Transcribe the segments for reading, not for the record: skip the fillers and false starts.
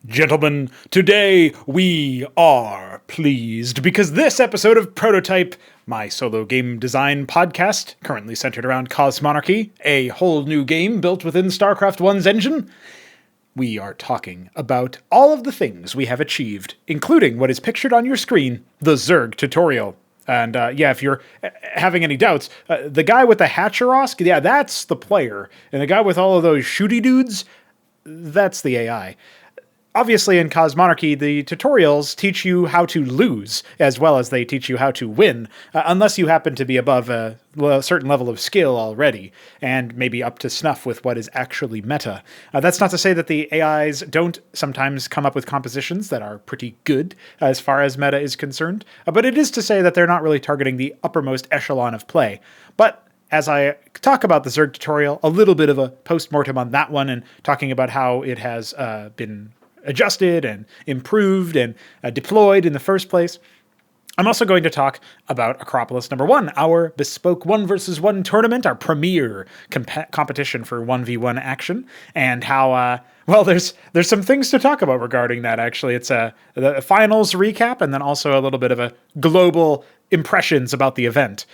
Gentlemen, today we are pleased because this episode of Pr0totype, my solo game design podcast, currently centered around Cosmonarchy, a whole new game built within StarCraft 1's engine, we are talking about all of the things we have achieved, including what is pictured on your screen, the Zerg tutorial. And if you're having any doubts, the guy with the Hatcherosk, that's the player. And the guy with all of those shooty dudes, that's the AI. Obviously, in Cosmonarchy, the tutorials teach you how to lose, as well as they teach you how to win, unless you happen to be above a certain level of skill already, and maybe up to snuff with what is actually meta. That's not to say that the AIs don't sometimes come up with compositions that are pretty good as far as meta is concerned, but it is to say that they're not really targeting the uppermost echelon of play. But as I talk about the Zerg tutorial, a little bit of a postmortem on that one, and talking about how it has been adjusted and improved and deployed in the first place. I'm also going to talk about Acropolis #1, our bespoke 1 versus 1 tournament, our premier competition for 1v1 action, and how, there's some things to talk about regarding that, actually. It's the finals recap, and then also a little bit of a global impressions about the event.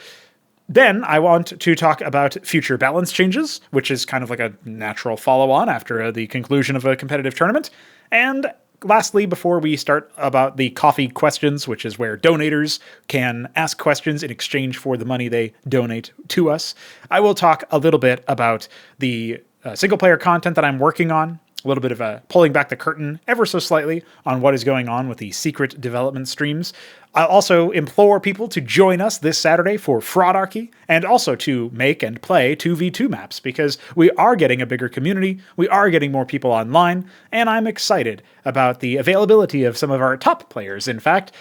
Then I want to talk about future balance changes, which is kind of like a natural follow-on after the conclusion of a competitive tournament. And lastly, before we start, about the coffee questions, which is where donators can ask questions in exchange for the money they donate to us, I will talk a little bit about the single-player content that I'm working on, a little bit of pulling back the curtain ever so slightly on what is going on with the secret development streams. I'll also implore people to join us this Saturday for Fraudarchy, and also to make and play 2v2 maps, because we are getting a bigger community, we are getting more people online, and I'm excited about the availability of some of our top players, in fact,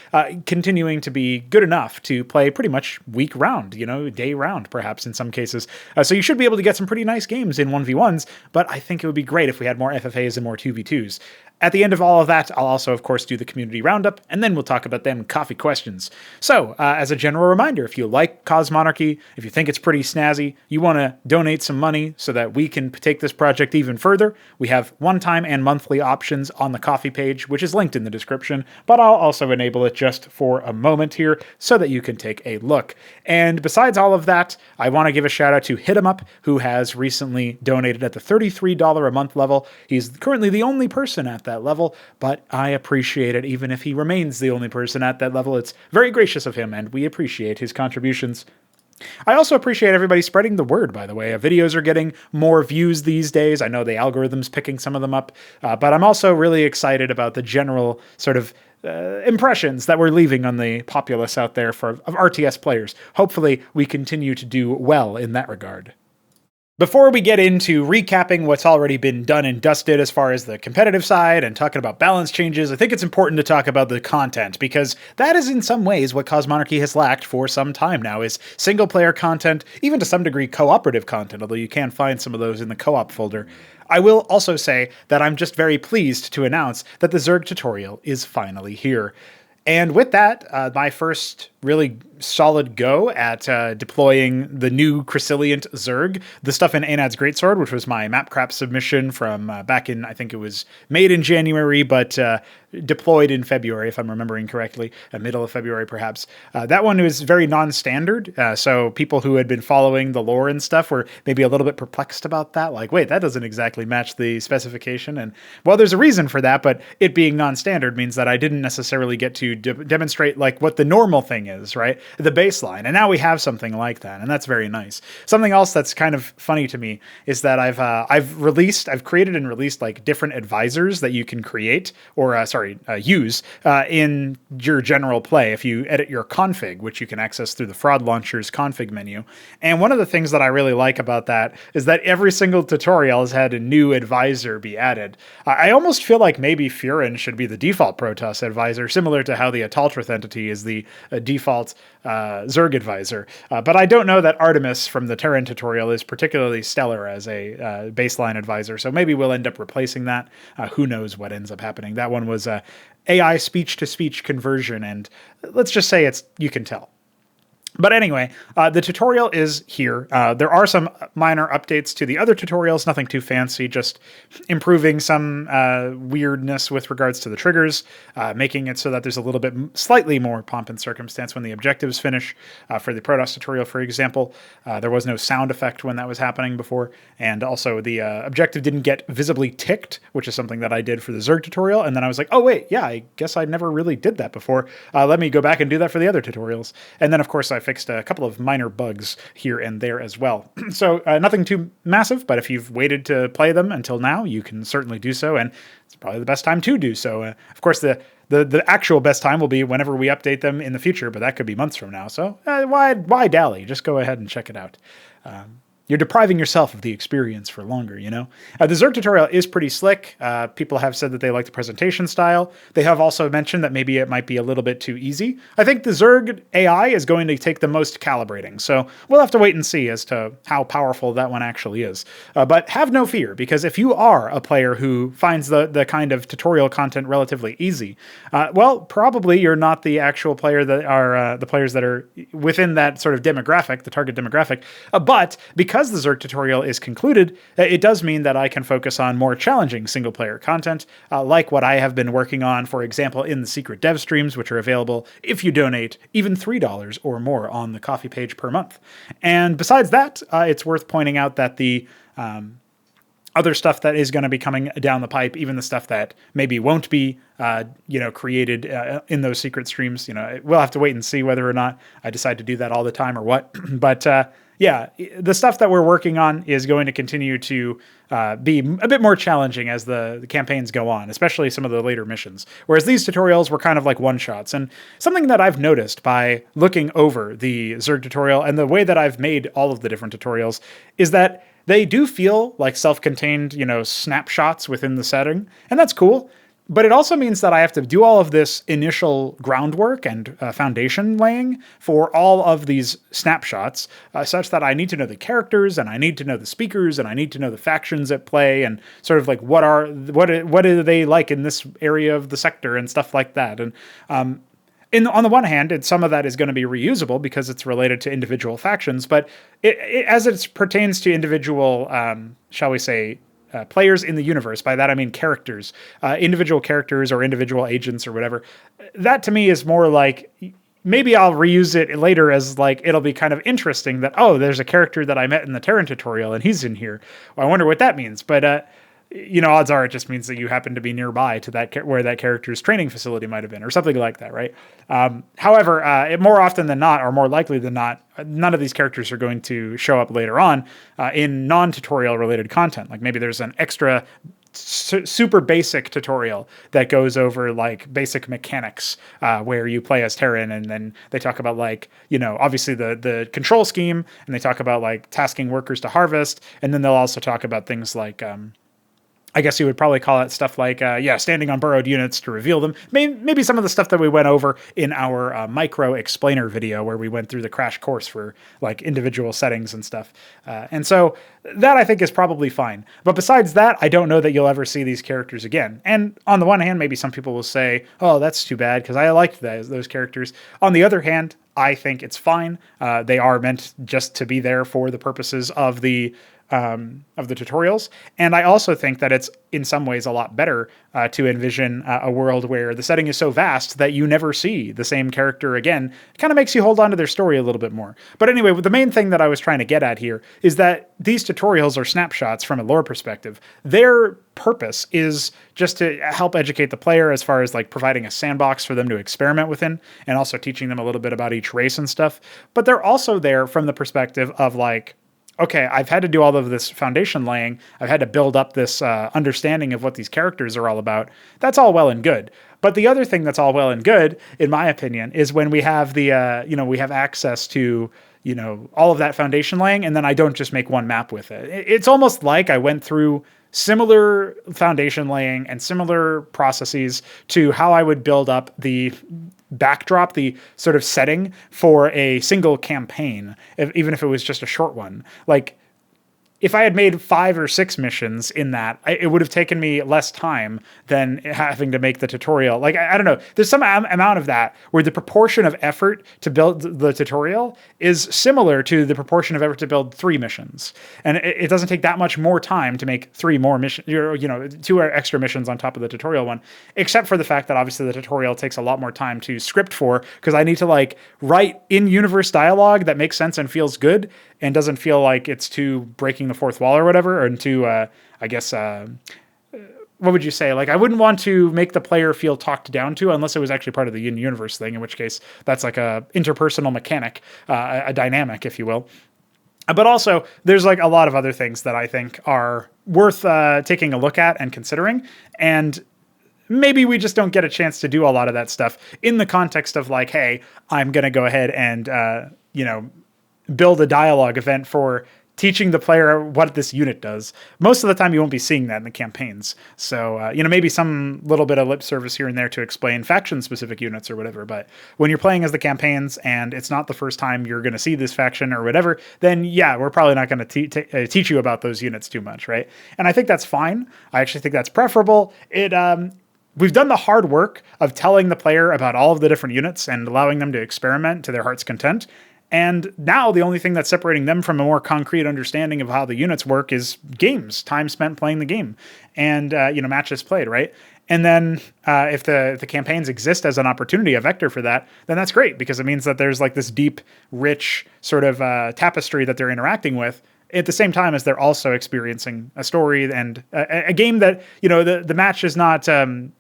continuing to be good enough to play pretty much week round, day round perhaps in some cases. So you should be able to get some pretty nice games in 1v1s, but I think it would be great if we had more FFAs and more 2v2s. At the end of all of that, I'll also, of course, do the community roundup, and then we'll talk about them coffee questions. So, as a general reminder, if you like Cosmonarchy, if you think it's pretty snazzy, you want to donate some money so that we can take this project even further, we have one-time and monthly options on the coffee page, which is linked in the description, but I'll also enable it just for a moment here so that you can take a look. And besides all of that, I want to give a shout out to Hitamup, who has recently donated at the $33 a month level. He's currently the only person at that level, but I appreciate it even if he remains the only person at that level. It's very gracious of him, and we appreciate his contributions. I also appreciate everybody spreading the word, by the way. Videos are getting more views these days. I know the algorithm's picking some of them up, but I'm also really excited about the general sort of impressions that we're leaving on the populace out there of RTS players. Hopefully, we continue to do well in that regard. Before we get into recapping what's already been done and dusted as far as the competitive side and talking about balance changes, I think it's important to talk about the content, because that is in some ways what Cosmonarchy has lacked for some time now, is single-player content, even to some degree cooperative content, although you can find some of those in the co-op folder. I will also say that I'm just very pleased to announce that the Zerg tutorial is finally here. And with that, my first really solid go at deploying the new Chrysilient Zerg, the stuff in Anad's Greatsword, which was my Mapcraft submission from back in, I think it was made in January, but deployed in February, if I'm remembering correctly, middle of February perhaps. That one was very non-standard, so people who had been following the lore and stuff were maybe a little bit perplexed about that, like, wait, that doesn't exactly match the specification, and well, there's a reason for that, but it being non-standard means that I didn't necessarily get to demonstrate like what the normal thing is, right? The baseline. And now we have something like that, and that's very nice. Something else that's kind of funny to me is that I've created and released like different advisors that you can create or use in your general play if you edit your config, which you can access through the Fraud Launcher's config menu. And one of the things that I really like about that is that every single tutorial has had a new advisor be added. I almost feel like maybe Furin should be the default Protoss advisor, similar to how the Ataltrith entity is the default Zerg advisor. But I don't know that Artemis from the Terran tutorial is particularly stellar as a baseline advisor, so maybe we'll end up replacing that. Who knows what ends up happening. That one was AI speech-to-speech conversion, and let's just say you can tell. But anyway, the tutorial is here. There are some minor updates to the other tutorials, nothing too fancy, just improving some weirdness with regards to the triggers, making it so that there's a little bit slightly more pomp and circumstance when the objectives finish. For the Protoss tutorial, for example, there was no sound effect when that was happening before, and also the objective didn't get visibly ticked, which is something that I did for the Zerg tutorial, and then I was like, oh wait, yeah, I guess I never really did that before. Let me go back and do that for the other tutorials. And then, of course, I fixed a couple of minor bugs here and there as well. So nothing too massive, but if you've waited to play them until now, you can certainly do so, and it's probably the best time to do so. Of course, the actual best time will be whenever we update them in the future, but that could be months from now. So why dally? Just go ahead and check it out. You're depriving yourself of the experience for longer, you know? The Zerg tutorial is pretty slick. People have said that they like the presentation style. They have also mentioned that maybe it might be a little bit too easy. I think the Zerg AI is going to take the most calibrating, so we'll have to wait and see as to how powerful that one actually is. But have no fear, because if you are a player who finds the kind of tutorial content relatively easy, well, probably you're not the actual player that are the players that are within that sort of demographic, the target demographic. But because the Zerg tutorial is concluded, it does mean that I can focus on more challenging single-player content, like what I have been working on, for example, in the secret dev streams, which are available if you donate even $3 or more on the coffee page per month. And besides that, it's worth pointing out that the other stuff that is going to be coming down the pipe, even the stuff that maybe won't be, created in those secret streams, we'll have to wait and see whether or not I decide to do that all the time or what. But yeah, the stuff that we're working on is going to continue to be a bit more challenging as the campaigns go on, especially some of the later missions. Whereas these tutorials were kind of like one-shots. And something that I've noticed by looking over the Zerg tutorial and the way that I've made all of the different tutorials is that they do feel like self-contained, snapshots within the setting, and that's cool. But it also means that I have to do all of this initial groundwork and foundation laying for all of these snapshots, such that I need to know the characters, and I need to know the speakers, and I need to know the factions at play, and sort of like what are they like in this area of the sector and stuff like that. And on the one hand, some of that is going to be reusable because it's related to individual factions, but as it pertains to individual, shall we say, players in the universe, by that I mean characters, individual characters or individual agents or whatever, that to me is more like, maybe I'll reuse it later as like, it'll be kind of interesting that, oh, there's a character that I met in the Terran tutorial and he's in here. Well, I wonder what that means. But odds are it just means that you happen to be nearby to that where that character's training facility might have been, or something like that, right? However, more often than not, or more likely than not, none of these characters are going to show up later on in non-tutorial related content. Like maybe there's an extra super basic tutorial that goes over like basic mechanics where you play as Terran, and then they talk about like, obviously the control scheme, and they talk about like tasking workers to harvest, and then they'll also talk about things like I guess you would probably call it stuff like, standing on burrowed units to reveal them. Maybe some of the stuff that we went over in our micro explainer video where we went through the crash course for like individual settings and stuff. And so that I think is probably fine. But besides that, I don't know that you'll ever see these characters again. And on the one hand, maybe some people will say, oh, that's too bad because I liked those characters. On the other hand, I think it's fine. They are meant just to be there for the purposes of the tutorials. And I also think that it's in some ways a lot better to envision a world where the setting is so vast that you never see the same character again. It kind of makes you hold on to their story a little bit more. But anyway, the main thing that I was trying to get at here is that these tutorials are snapshots from a lore perspective. Their purpose is just to help educate the player as far as like providing a sandbox for them to experiment within, and also teaching them a little bit about each race and stuff. But they're also there from the perspective of like, okay, I've had to do all of this foundation laying. I've had to build up this understanding of what these characters are all about. That's all well and good. But the other thing that's all well and good, in my opinion, is when we have the, we have access to, all of that foundation laying, and then I don't just make one map with it. It's almost like I went through similar foundation laying and similar processes to how I would build up the backdrop, the sort of setting for a single campaign, even if it was just a short one. Like, if I had made 5 or 6 missions in that, it would have taken me less time than having to make the tutorial. Like, I don't know. There's some amount of that where the proportion of effort to build the tutorial is similar to the proportion of effort to build 3 missions. And it doesn't take that much more time to make 3 more missions, 2 extra missions on top of the tutorial one, except for the fact that obviously the tutorial takes a lot more time to script for, because I need to like write in-universe dialogue that makes sense and feels good and doesn't feel like it's too breaking the fourth wall or whatever, or too, what would you say? Like, I wouldn't want to make the player feel talked down to unless it was actually part of the in-universe thing, in which case that's like a interpersonal mechanic, a dynamic, if you will. But also, there's like a lot of other things that I think are worth taking a look at and considering, and maybe we just don't get a chance to do a lot of that stuff in the context of like, hey, I'm going to go ahead and, build a dialogue event for teaching the player what this unit does. Most of the time, you won't be seeing that in the campaigns. So, maybe some little bit of lip service here and there to explain faction-specific units or whatever. But when you're playing as the campaigns and it's not the first time you're going to see this faction or whatever, then yeah, we're probably not going to teach you about those units too much, right? And I think that's fine. I actually think that's preferable. We've done the hard work of telling the player about all of the different units and allowing them to experiment to their heart's content. And now the only thing that's separating them from a more concrete understanding of how the units work is games, time spent playing the game, and matches played, right? And then if the campaigns exist as an opportunity, a vector for that, then that's great, because it means that there's like this deep, rich sort of tapestry that they're interacting with at the same time as they're also experiencing a story and a game that, the match is not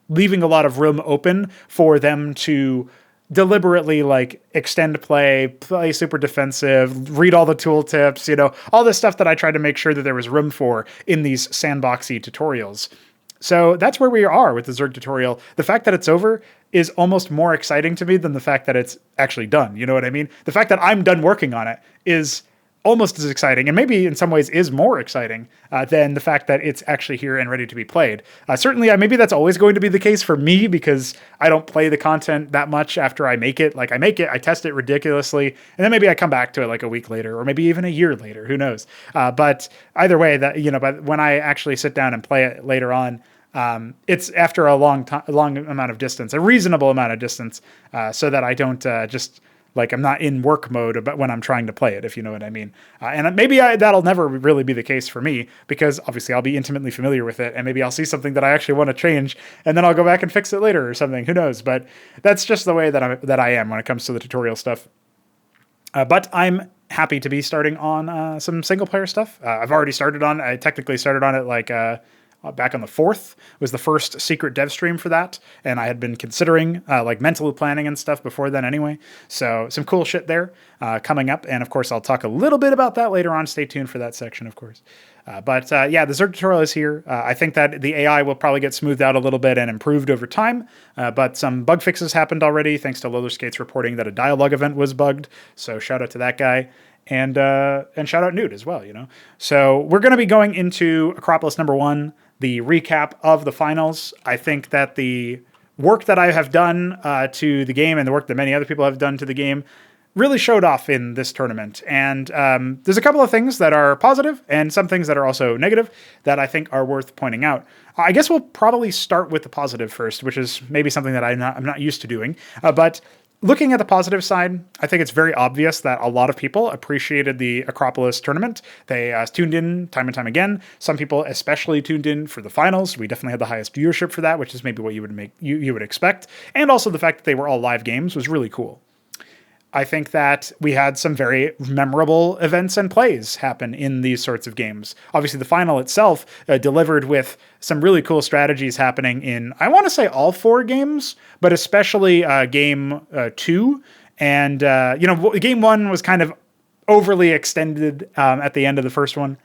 leaving a lot of room open for them to deliberately like extend play super defensive, read all the tooltips, all this stuff that I tried to make sure that there was room for in these sandboxy tutorials. So that's where we are with the Zerg tutorial. The fact that it's over is almost more exciting to me than the fact that it's actually done. You know what I mean? The fact that I'm done working on it is almost as exciting, and maybe in some ways is more exciting than the fact that it's actually here and ready to be played. Certainly, maybe that's always going to be the case for me, because I don't play the content that much after I make it. Like, I make it, I test it ridiculously, and then maybe I come back to it like a week later, or maybe even a year later, who knows? But either way, but when I actually sit down and play it later on, it's after a long amount of distance, a reasonable amount of distance, so that I don't just... like, I'm not in work mode but when I'm trying to play it, if you know what I mean. And maybe that'll never really be the case for me, because obviously I'll be intimately familiar with it, and maybe I'll see something that I actually want to change, and then I'll go back and fix it later or something. Who knows? But that's just the way that I am when it comes to the tutorial stuff. But I'm happy to be starting on some single-player stuff. I technically started on it like... back on the 4th was the first secret dev stream for that, and I had been considering like mental planning and stuff before then anyway. So some cool shit there coming up, and of course I'll talk a little bit about that later on. Stay tuned for that section, of course. But the Zerg tutorial is here. I think that the AI will probably get smoothed out a little bit and improved over time, but some bug fixes happened already thanks to Lollerskates reporting that a dialogue event was bugged, so shout out to that guy. And shout out Newt as well, So we're going to be going into Acropolis number 1, the recap of the finals. I think that the work that I have done to the game, and the work that many other people have done to the game, really showed off in this tournament. And there's a couple of things that are positive and some things that are also negative that I think are worth pointing out. I guess we'll probably start with the positive first, which is maybe something that I'm not used to doing. But looking at the positive side, I think it's very obvious that a lot of people appreciated the Acropolis tournament. They tuned in time and time again. Some people especially tuned in for the finals. We definitely had the highest viewership for that, which is maybe what you would expect. And also the fact that they were all live games was really cool. I think that we had some very memorable events and plays happen in these sorts of games. Obviously, the final itself delivered with some really cool strategies happening in, I want to say, all 4 games, but especially game 2. And, game 1 was kind of overly extended at the end of the first one.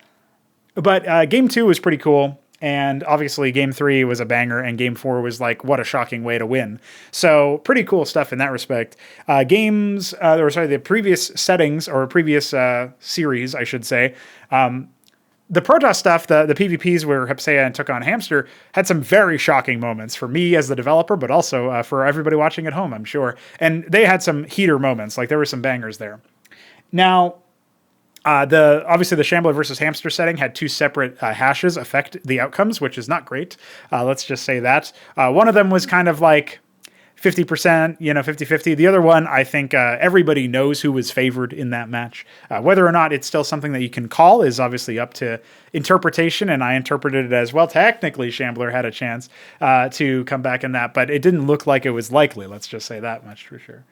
But game 2 was pretty cool. And obviously game 3 was a banger, and game 4 was like, what a shocking way to win. So pretty cool stuff in that respect. The previous settings, or previous series, I should say, the Protoss stuff, the PvPs where Hepsea took on Hamster, had some very shocking moments for me as the developer, but also for everybody watching at home, I'm sure. And they had some heater moments, like there were some bangers there. Now, Obviously the Shambler versus Hamster setting had two separate hashes affect the outcomes, which is not great. Let's just say that. One of them was kind of like 50%, 50-50. The other one, I think everybody knows who was favored in that match. Whether or not it's still something that you can call is obviously up to interpretation, and I interpreted it as, well, technically Shambler had a chance to come back in that, but it didn't look like it was likely. Let's just say that much for sure.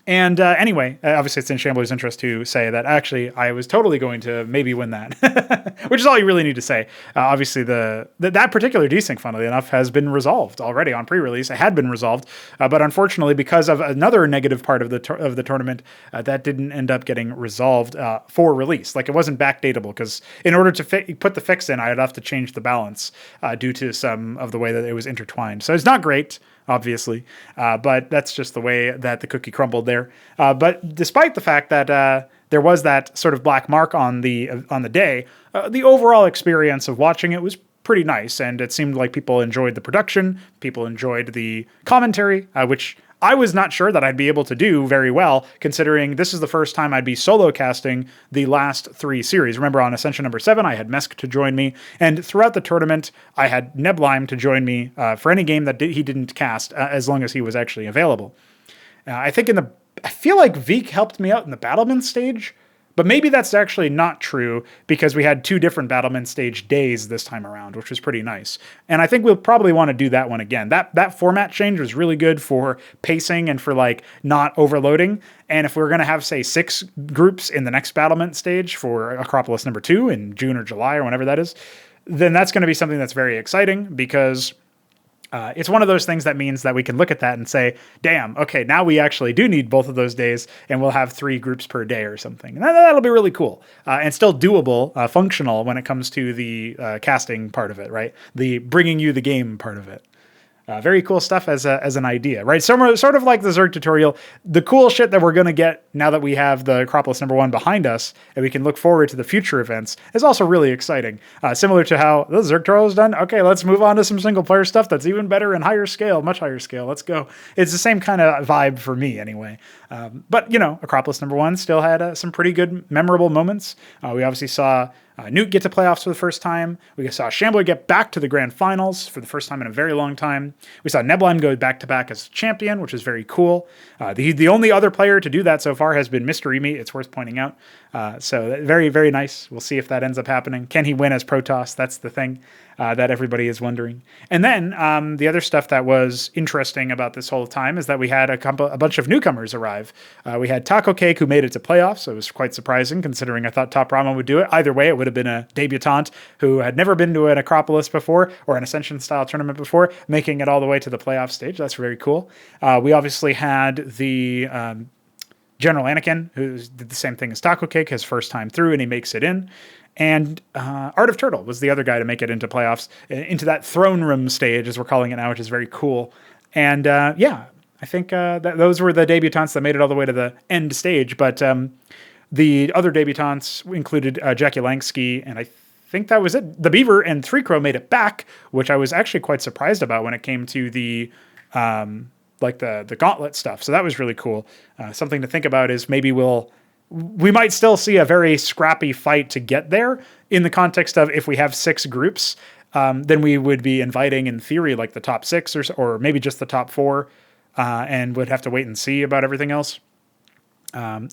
Anyway, obviously it's in Shambler's interest to say that actually I was totally going to maybe win that, which is all you really need to say. Obviously that particular desync, funnily enough, has been resolved already on pre-release. It had been resolved, but unfortunately because of another negative part of the tournament, that didn't end up getting resolved for release. Like, it wasn't backdatable, because in order to put the fix in, I'd have to change the balance due to some of the way that it was intertwined. So it's not great, obviously, but that's just the way that the cookie crumbled there. But despite the fact that there was that sort of black mark on the day, the overall experience of watching it was pretty nice, and it seemed like people enjoyed the production, people enjoyed the commentary, which I was not sure that I'd be able to do very well, considering this is the first time I'd be solo casting the last 3 series. Remember, on Ascension number 7, I had Mesk to join me, and throughout the tournament, I had Neblime to join me for any game that he didn't cast, as long as he was actually available. I feel like Veek helped me out in the Battlement stage, but maybe that's actually not true, because we had 2 different Battlement stage days this time around, which was pretty nice. And I think we'll probably want to do that one again. That format change was really good for pacing and for like not overloading. And if we're going to have, say, 6 groups in the next Battlement stage for Acropolis number 2 in June or July or whenever that is, then that's going to be something that's very exciting, because it's one of those things that means that we can look at that and say, damn, okay, now we actually do need both of those days, and we'll have 3 groups per day or something. And that'll be really cool, and still doable, functional when it comes to the casting part of it, right? The bringing you the game part of it. Very cool stuff as an idea, right? Sort of like the Zerg tutorial. The cool shit that we're going to get now that we have the Acropolis number 1 behind us, and we can look forward to the future events, is also really exciting. Similar to how the Zerg tutorial is done. Okay, let's move on to some single player stuff that's even better and higher scale, much higher scale. Let's go. It's the same kind of vibe for me anyway. But Acropolis number 1 still had some pretty good, memorable moments. We obviously saw Newt get to playoffs for the first time. We saw Shambler get back to the grand finals for the first time in a very long time. We saw Neblime go back-to-back as champion, which is very cool. The only other player to do that so far has been Mystery Meat, it's worth pointing out. So very, very nice. We'll see if that ends up happening. Can he win as Protoss? That's the thing that everybody is wondering. And then the other stuff that was interesting about this whole time is that we had a bunch of newcomers arrive. We had Taco Cake, who made it to playoffs. So it was quite surprising, considering I thought Top Ramen would do it. Either way, it would have been a debutant who had never been to an Acropolis before or an Ascension-style tournament before, making it all the way to the playoff stage. That's very cool. We obviously had the General Anakin, who did the same thing as Taco Cake, his first time through, and he makes it in. And Art of Turtle was the other guy to make it into playoffs, into that throne room stage, as we're calling it now, which is very cool. And I think that those were the debutantes that made it all the way to the end stage. But the other debutantes included Jackie Langsky, and I think that was it. The Beaver and 3Crow made it back, which I was actually quite surprised about when it came to the the gauntlet stuff. So that was really cool. Something to think about is maybe we might still see a very scrappy fight to get there, in the context of if we have 6 groups, then we would be inviting, in theory, like the top 6 or maybe just the top 4, and would have to wait and see about everything else. I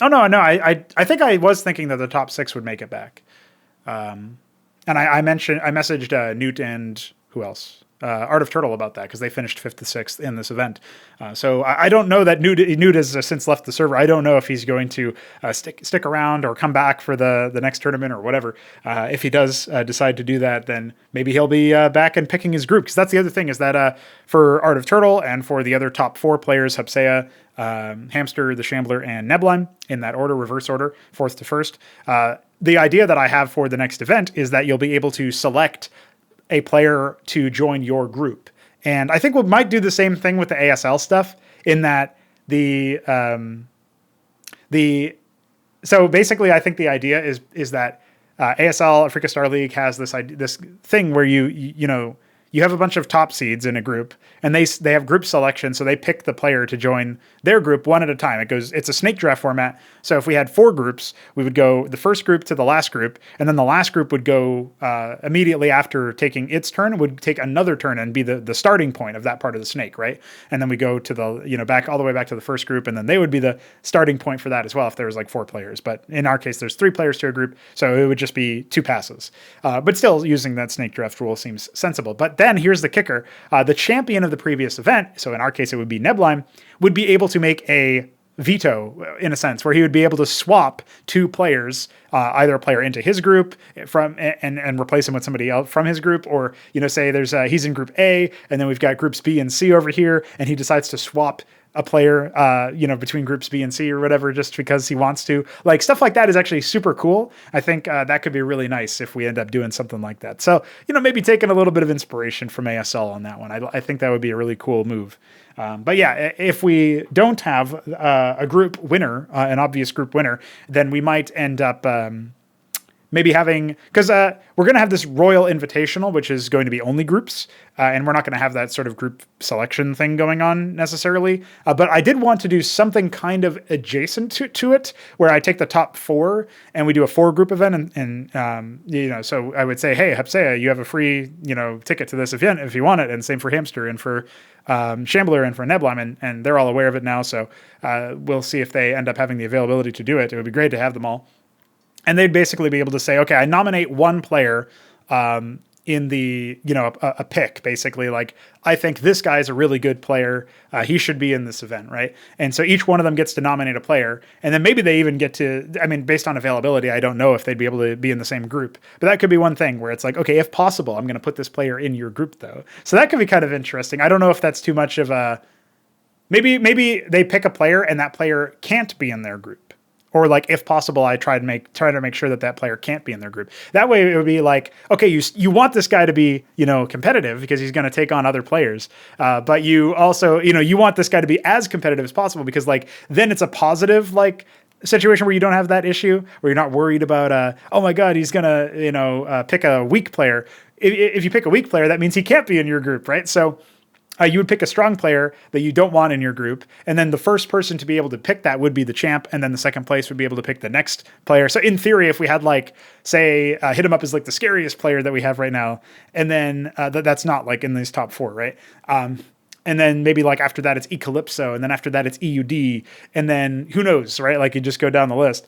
think I was thinking that the top 6 would make it back. And I messaged Newt and who else? Art of Turtle about that, because they finished 5th to 6th in this event. So I don't know that Newt has since left the server. I don't know if he's going to stick around or come back for the next tournament or whatever. If he does decide to do that, then maybe he'll be back and picking his group. Because that's the other thing, is that for Art of Turtle and for the other top 4 players, Hapsea, Hamster, the Shambler, and Neblime, in that order, reverse order, 4th to 1st. The idea that I have for the next event is that you'll be able to select a player to join your group. And I think we might do the same thing with the ASL stuff, in that so basically I think the idea is that ASL, Africa Star League, has this thing where you you have a bunch of top seeds in a group, and they have group selection, so they pick the player to join their group one at a time. It's a snake draft format. So if we had 4 groups, we would go the first group to the last group, and then the last group would go immediately after taking its turn, would take another turn and be the starting point of that part of the snake, right? And then we go to the, back all the way back to the first group, and then they would be the starting point for that as well if there was like 4 players. But in our case, there's 3 players to a group, so it would just be 2 passes. But still, using that snake draft rule seems sensible. But then here's the kicker. The champion of the previous event, so in our case it would be Neblime, would be able to make a veto, in a sense, where he would be able to swap 2 players, either a player into his group from and replace him with somebody else from his group, or say there's he's in group A, and then we've got groups B and C over here, and he decides to swap a player, between groups B and C or whatever, just because he wants to. Like, stuff like that is actually super cool. I think that could be really nice if we end up doing something like that. So, maybe taking a little bit of inspiration from ASL on that one. I think that would be a really cool move. But yeah, if we don't have a group winner, an obvious group winner, then we might end up maybe having, because we're going to have this Royal Invitational, which is going to be only groups, and we're not going to have that sort of group selection thing going on necessarily. But I did want to do something kind of adjacent to it, where I take the top 4 and we do a 4-group event, and so I would say, hey, Hepsea, you have a free, ticket to this event if you want it, and same for Hamster and for Shambler and for Neblime, and they're all aware of it now. So we'll see if they end up having the availability to do it. It would be great to have them all. And they'd basically be able to say, okay, I nominate one player in the, a pick, basically. Like, I think this guy's a really good player. He should be in this event, right? And so each one of them gets to nominate a player. And then maybe they even get to, based on availability, I don't know if they'd be able to be in the same group. But that could be one thing where it's like, okay, if possible, I'm going to put this player in your group, though. So that could be kind of interesting. I don't know if that's too much of a... Maybe they pick a player and that player can't be in their group. Or like, if possible, I try to make sure that player can't be in their group. That way it would be like, okay, you want this guy to be, competitive because he's going to take on other players. But you also, you want this guy to be as competitive as possible, because like, then it's a positive, like, situation where you don't have that issue, where you're not worried about, oh my God, he's going to, pick a weak player. If you pick a weak player, that means he can't be in your group, right? So you would pick a strong player that you don't want in your group, and then the first person to be able to pick that would be the champ, and then the second place would be able to pick the next player. So in theory, if we had like, say, Hit 'em Up is like the scariest player that we have right now, and then that's not like in these top 4, right? And then maybe like after that it's Ecalypso, and then after that it's EUD, and then who knows, right? Like, you just go down the list.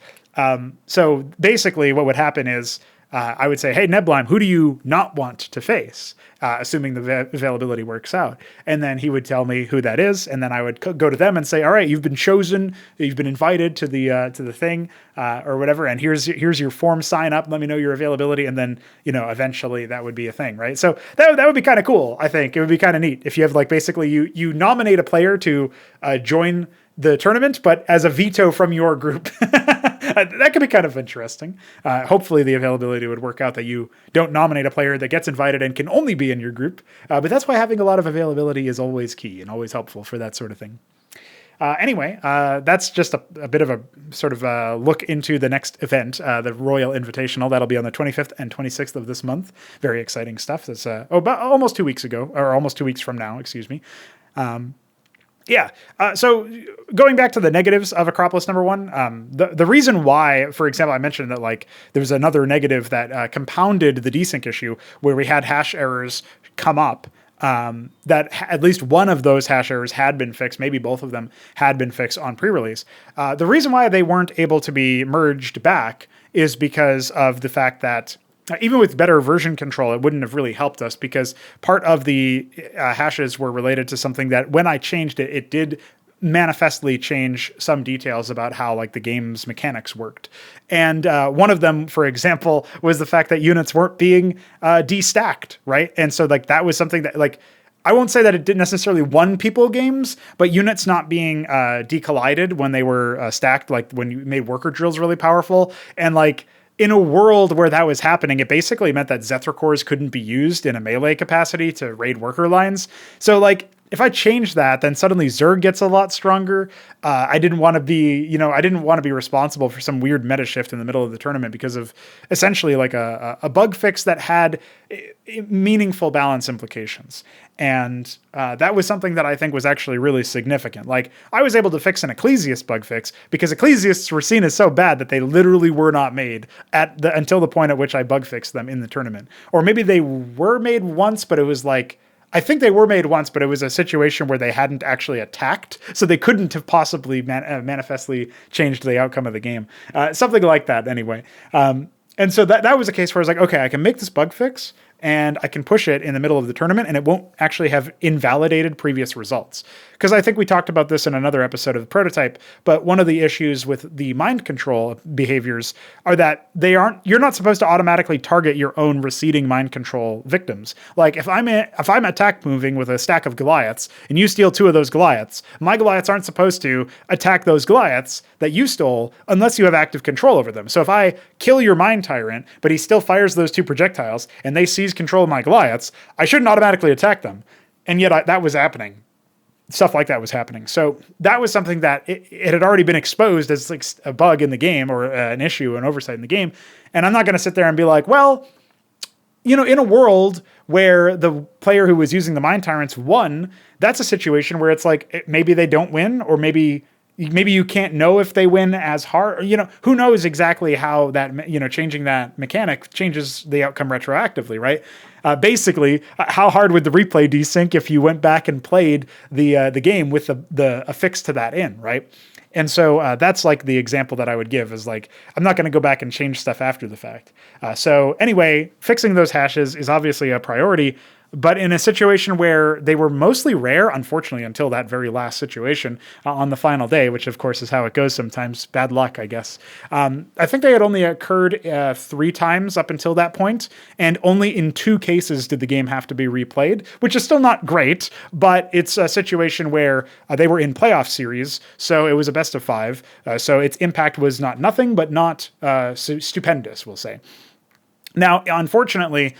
So basically what would happen is, I would say, hey, Neblime, who do you not want to face? Assuming the availability works out. And then he would tell me who that is. And then I would go to them and say, all right, you've been chosen, you've been invited to the thing, or whatever. And here's your form, sign up, let me know your availability. And then, eventually that would be a thing, right? So that would be kind of cool. I think it would be kind of neat if you have like, basically you nominate a player to join the tournament, but as a veto from your group. That could be kind of interesting. Hopefully the availability would work out that you don't nominate a player that gets invited and can only be in your group. But that's why having a lot of availability is always key and always helpful for that sort of thing. Anyway, that's just a bit of a sort of a look into the next event, the Royal Invitational. That'll be on the 25th and 26th of this month. Very exciting stuff. That's about almost 2 weeks ago, or almost 2 weeks from now, excuse me. Yeah. So going back to the negatives of Acropolis number 1, the reason why, for example, I mentioned that like there was another negative that compounded the desync issue, where we had hash errors come up. That at least one of those hash errors had been fixed. Maybe both of them had been fixed on pre-release. The reason why they weren't able to be merged back is because of the fact that even with better version control, it wouldn't have really helped us, because part of the hashes were related to something that when I changed it, it did manifestly change some details about how like the game's mechanics worked. And one of them, for example, was the fact that units weren't being destacked, right? And so like that was something that like, I won't say that it didn't necessarily won people games, but units not being decollided when they were stacked, like when you made worker drills really powerful. And like, in a world where that was happening, it basically meant that Zethra cores couldn't be used in a melee capacity to raid worker lines. So like, if I change that, then suddenly Zerg gets a lot stronger. I didn't want to be responsible for some weird meta shift in the middle of the tournament because of essentially like a bug fix that had meaningful balance implications. And that was something that I think was actually really significant. Like, I was able to fix an Ecclesiast bug fix because Ecclesiasts were seen as so bad that they literally were not made until the point at which I bug fixed them in the tournament. Or maybe they were made once, but it was like, I think they were made once, but it was a situation where they hadn't actually attacked, so they couldn't have possibly manifestly changed the outcome of the game. Something like that, anyway. And so that was a case where I was like, okay, I can make this bug fix, and I can push it in the middle of the tournament, and it won't actually have invalidated previous results. Because I think we talked about this in another episode of Pr0totype, but one of the issues with the mind control behaviors are that you're not supposed to automatically target your own receding mind control victims. Like, if I'm attack moving with a stack of Goliaths, and you steal 2 of those Goliaths, my Goliaths aren't supposed to attack those Goliaths that you stole unless you have active control over them. So if I kill your mind tyrant, but he still fires those 2 projectiles, and they seize control of my Goliaths, I shouldn't automatically attack them. And yet that was happening. Stuff like that was happening. So that was something that it had already been exposed as like a bug in the game, or an issue, an oversight in the game. And I'm not going to sit there and be like, well, in a world where the player who was using the Mind Tyrants won, that's a situation where it's like, maybe they don't win, or maybe you can't know if they win as hard. Who knows exactly how that, changing that mechanic changes the outcome retroactively, right? Basically, how hard would the replay desync if you went back and played the game with the affix to that in, right? And so that's like the example that I would give is like, I'm not going to go back and change stuff after the fact. So anyway, fixing those hashes is obviously a priority, but in a situation where they were mostly rare, unfortunately, until that very last situation on the final day, which of course is how it goes sometimes. Bad luck, I guess. I think they had only occurred 3 times up until that point, and only in 2 cases did the game have to be replayed, which is still not great, but it's a situation where they were in playoff series, so it was a best of 5. So its impact was not nothing, but not stupendous, we'll say. Now, unfortunately,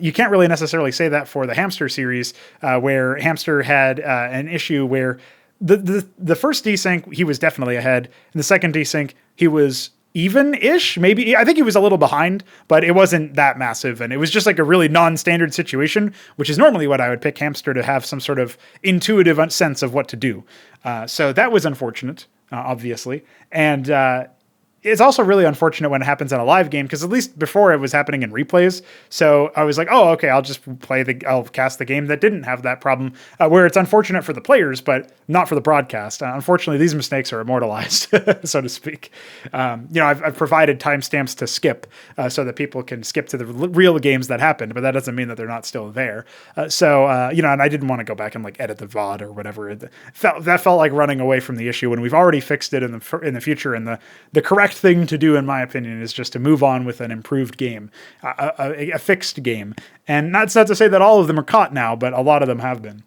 you can't really necessarily say that for the Hamster series, where Hamster had an issue where the first desync, he was definitely ahead. And the second desync, he was even-ish, maybe. I think he was a little behind, but it wasn't that massive. And it was just like a really non-standard situation, which is normally what I would pick Hamster to have some sort of intuitive sense of what to do. So that was unfortunate, obviously. And it's also really unfortunate when it happens in a live game, because at least before it was happening in replays. So I was like, oh, okay, I'll just I'll cast the game that didn't have that problem, where it's unfortunate for the players, but not for the broadcast. Unfortunately, these mistakes are immortalized, so to speak. I've provided timestamps to skip so that people can skip to the real games that happened, but that doesn't mean that they're not still there. And I didn't want to go back and like edit the VOD or whatever. That felt like running away from the issue when we've already fixed it in the future, and the correct thing to do, in my opinion, is just to move on with an improved game, a fixed game. And that's not to say that all of them are caught now, but a lot of them have been.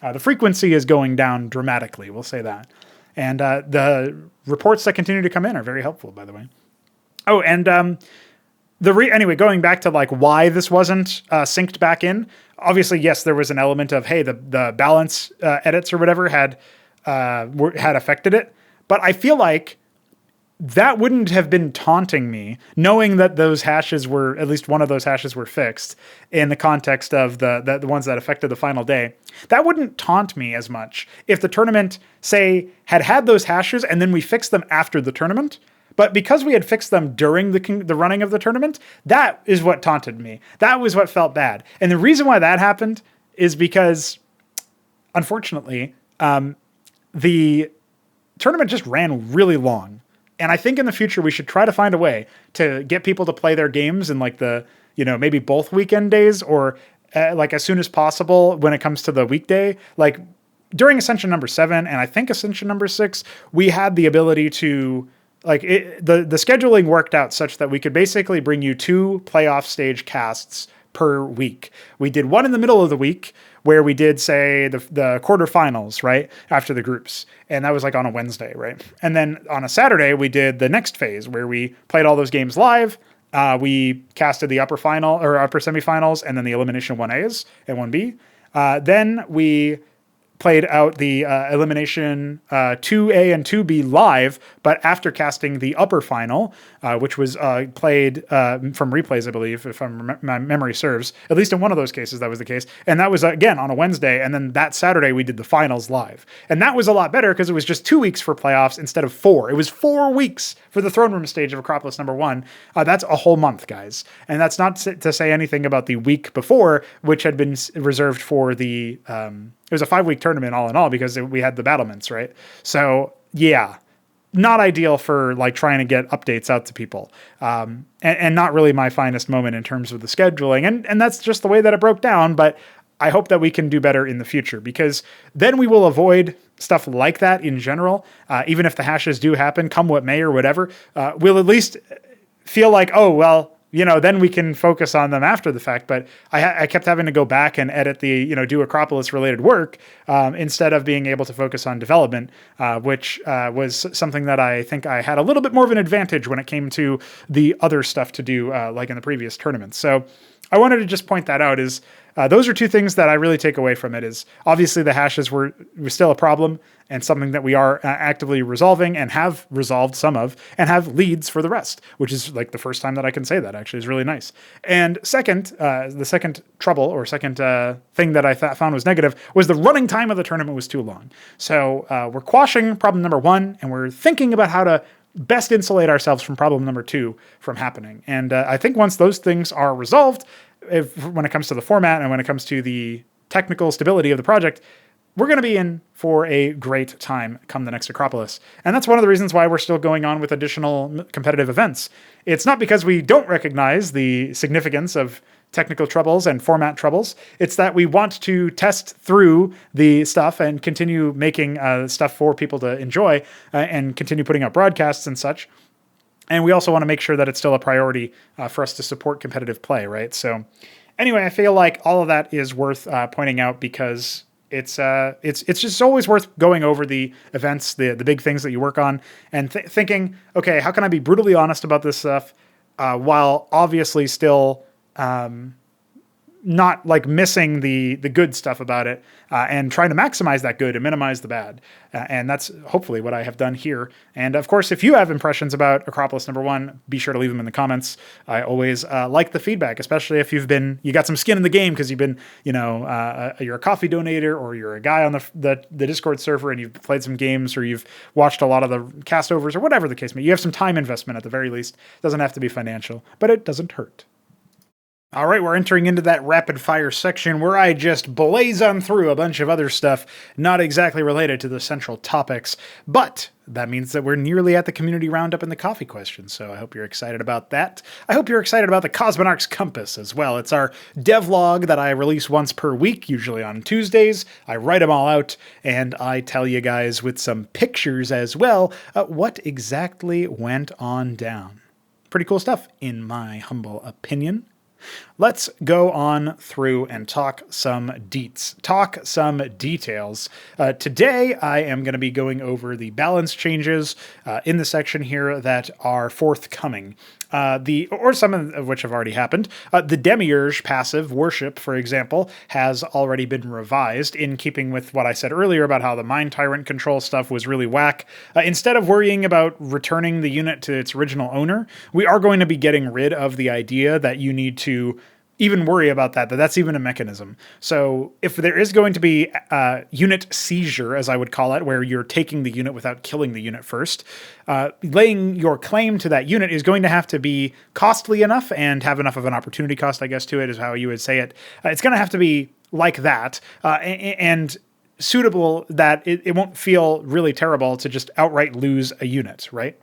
The frequency is going down dramatically, we'll say that. And the reports that continue to come in are very helpful, by the way. Oh, and anyway, going back to like why this wasn't synced back in, obviously, yes, there was an element of, hey, the balance edits or whatever had affected it. But I feel like that wouldn't have been taunting me, knowing that those hashes were, at least one of those hashes were fixed in the context of the ones that affected the final day. That wouldn't taunt me as much if the tournament, say, had those hashes and then we fixed them after the tournament. But because we had fixed them during the running of the tournament, that is what taunted me. That was what felt bad. And the reason why that happened is because, unfortunately, the tournament just ran really long. And I think in the future, we should try to find a way to get people to play their games in like maybe both weekend days, or like as soon as possible when it comes to the weekday. Like during Ascension number 7, and I think Ascension number 6, we had the ability to, the scheduling worked out such that we could basically bring you 2 playoff stage casts per week. We did one in the middle of the week where we did, say, the quarterfinals, right, after the groups. And that was like on a Wednesday, right? And then on a Saturday, we did the next phase where we played all those games live. We casted the upper final or upper semifinals, and then the elimination 1As and 1B. Then we played out the elimination 2A and 2B live, but after casting the upper final, which was played from replays, I believe, if my memory serves. At least in one of those cases, that was the case. And that was, again, on a Wednesday. And then that Saturday, we did the finals live. And that was a lot better because it was just 2 weeks for playoffs instead of 4. It was 4 weeks for the throne room stage of Acropolis #1. That's a whole month, guys. And that's not to say anything about the week before, which had been reserved for the... it was a 5-week tournament all in all because we had the battlements, right? So, yeah. Not ideal for like trying to get updates out to people, and not really my finest moment in terms of the scheduling. And that's just the way that it broke down. But I hope that we can do better in the future, because then we will avoid stuff like that in general. Even if the hashes do happen, come what may or whatever, we'll at least feel like, oh, well, then we can focus on them after the fact. But I kept having to go back and edit the, do Acropolis related work instead of being able to focus on development, which was something that I think I had a little bit more of an advantage when it came to the other stuff to do, like in the previous tournaments. So I wanted to just point that out is those are two things that I really take away from it. Is obviously the hashes were still a problem and something that we are actively resolving and have resolved some of, and have leads for the rest, which is like the first time that I can say that actually is really nice. And second, the second trouble or second thing that I found was negative was the running time of the tournament was too long. So we're quashing problem number 1 and we're thinking about how to best insulate ourselves from problem number 2 from happening. And I think once those things are resolved, when it comes to the format and when it comes to the technical stability of the project, we're going to be in for a great time come the next Acropolis. And that's one of the reasons why we're still going on with additional competitive events. It's not because we don't recognize the significance of technical troubles and format troubles. It's that we want to test through the stuff and continue making stuff for people to enjoy and continue putting out broadcasts and such. And we also want to make sure that it's still a priority for us to support competitive play, right? So anyway, I feel like all of that is worth pointing out because it's just always worth going over the events, the big things that you work on, and thinking, okay, how can I be brutally honest about this stuff while obviously still not like missing the good stuff about it and trying to maximize that good and minimize the bad. And that's hopefully what I have done here. And of course, if you have impressions about Acropolis #1, be sure to leave them in the comments. I always like the feedback, especially if you got some skin in the game because you've been, you're a coffee donator or you're a guy on the Discord server and you've played some games or you've watched a lot of the cast overs or whatever the case may be. You have some time investment at the very least. It doesn't have to be financial, but it doesn't hurt. All right, we're entering into that rapid fire section where I just blaze on through a bunch of other stuff not exactly related to the central topics, but that means that we're nearly at the community roundup and the coffee question, so I hope you're excited about that. I hope you're excited about the Cosmonarch's Compass as well. It's our devlog that I release once per week, usually on Tuesdays. I write them all out, and I tell you guys with some pictures as well what exactly went on down. Pretty cool stuff, in my humble opinion. Let's go on through and talk some deets, talk some details. Today, I am going to be going over the balance changes in the section here that are forthcoming. Or some of which have already happened. The Demiurge passive, Worship, for example, has already been revised in keeping with what I said earlier about how the Mind Tyrant control stuff was really whack. Instead of worrying about returning the unit to its original owner, we are going to be getting rid of the idea that you need to even worry about that's even a mechanism. So if there is going to be unit seizure, as I would call it, where you're taking the unit without killing the unit first, laying your claim to that unit is going to have to be costly enough and have enough of an opportunity cost, I guess, to it is how you would say it. It's going to have to be like that and suitable that it won't feel really terrible to just outright lose a unit, right?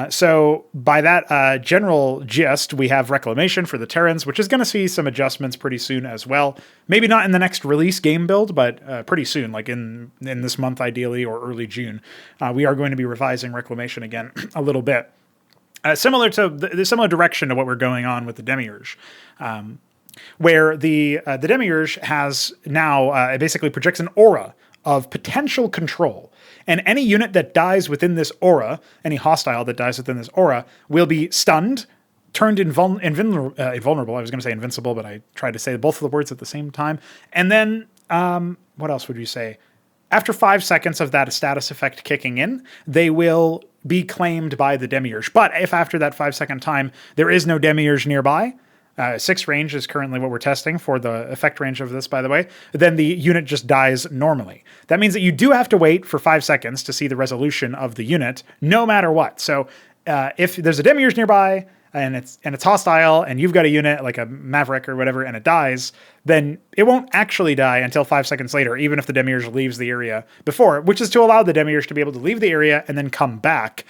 So by that general gist, we have Reclamation for the Terrans, which is going to see some adjustments pretty soon as well. Maybe not in the next release game build, but pretty soon, like in this month ideally or early June. We are going to be revising Reclamation again a little bit. Similar to the similar direction to what we're going on with the Demiurge. Where the Demiurge has now, it basically projects an aura of potential control. And any unit that dies within this aura, any hostile that dies within this aura, will be stunned, turned invulnerable. I was going to say invincible, but I tried to say both of the words at the same time. And then What else would you say? After 5 seconds of that status effect kicking in, they will be claimed by the demiurge. But if after that 5-second time there is no demiurge nearby, 6 range is currently what we're testing for the effect range of this, by the way, then the unit just dies normally. That means that you do have to wait for 5 seconds to see the resolution of the unit, no matter what. So if there's a demiurge nearby, and it's hostile, and you've got a unit like a Maverick or whatever, and it dies, then it won't actually die until 5 seconds later, even if the demiurge leaves the area before, which is to allow the demiurge to be able to leave the area and then come back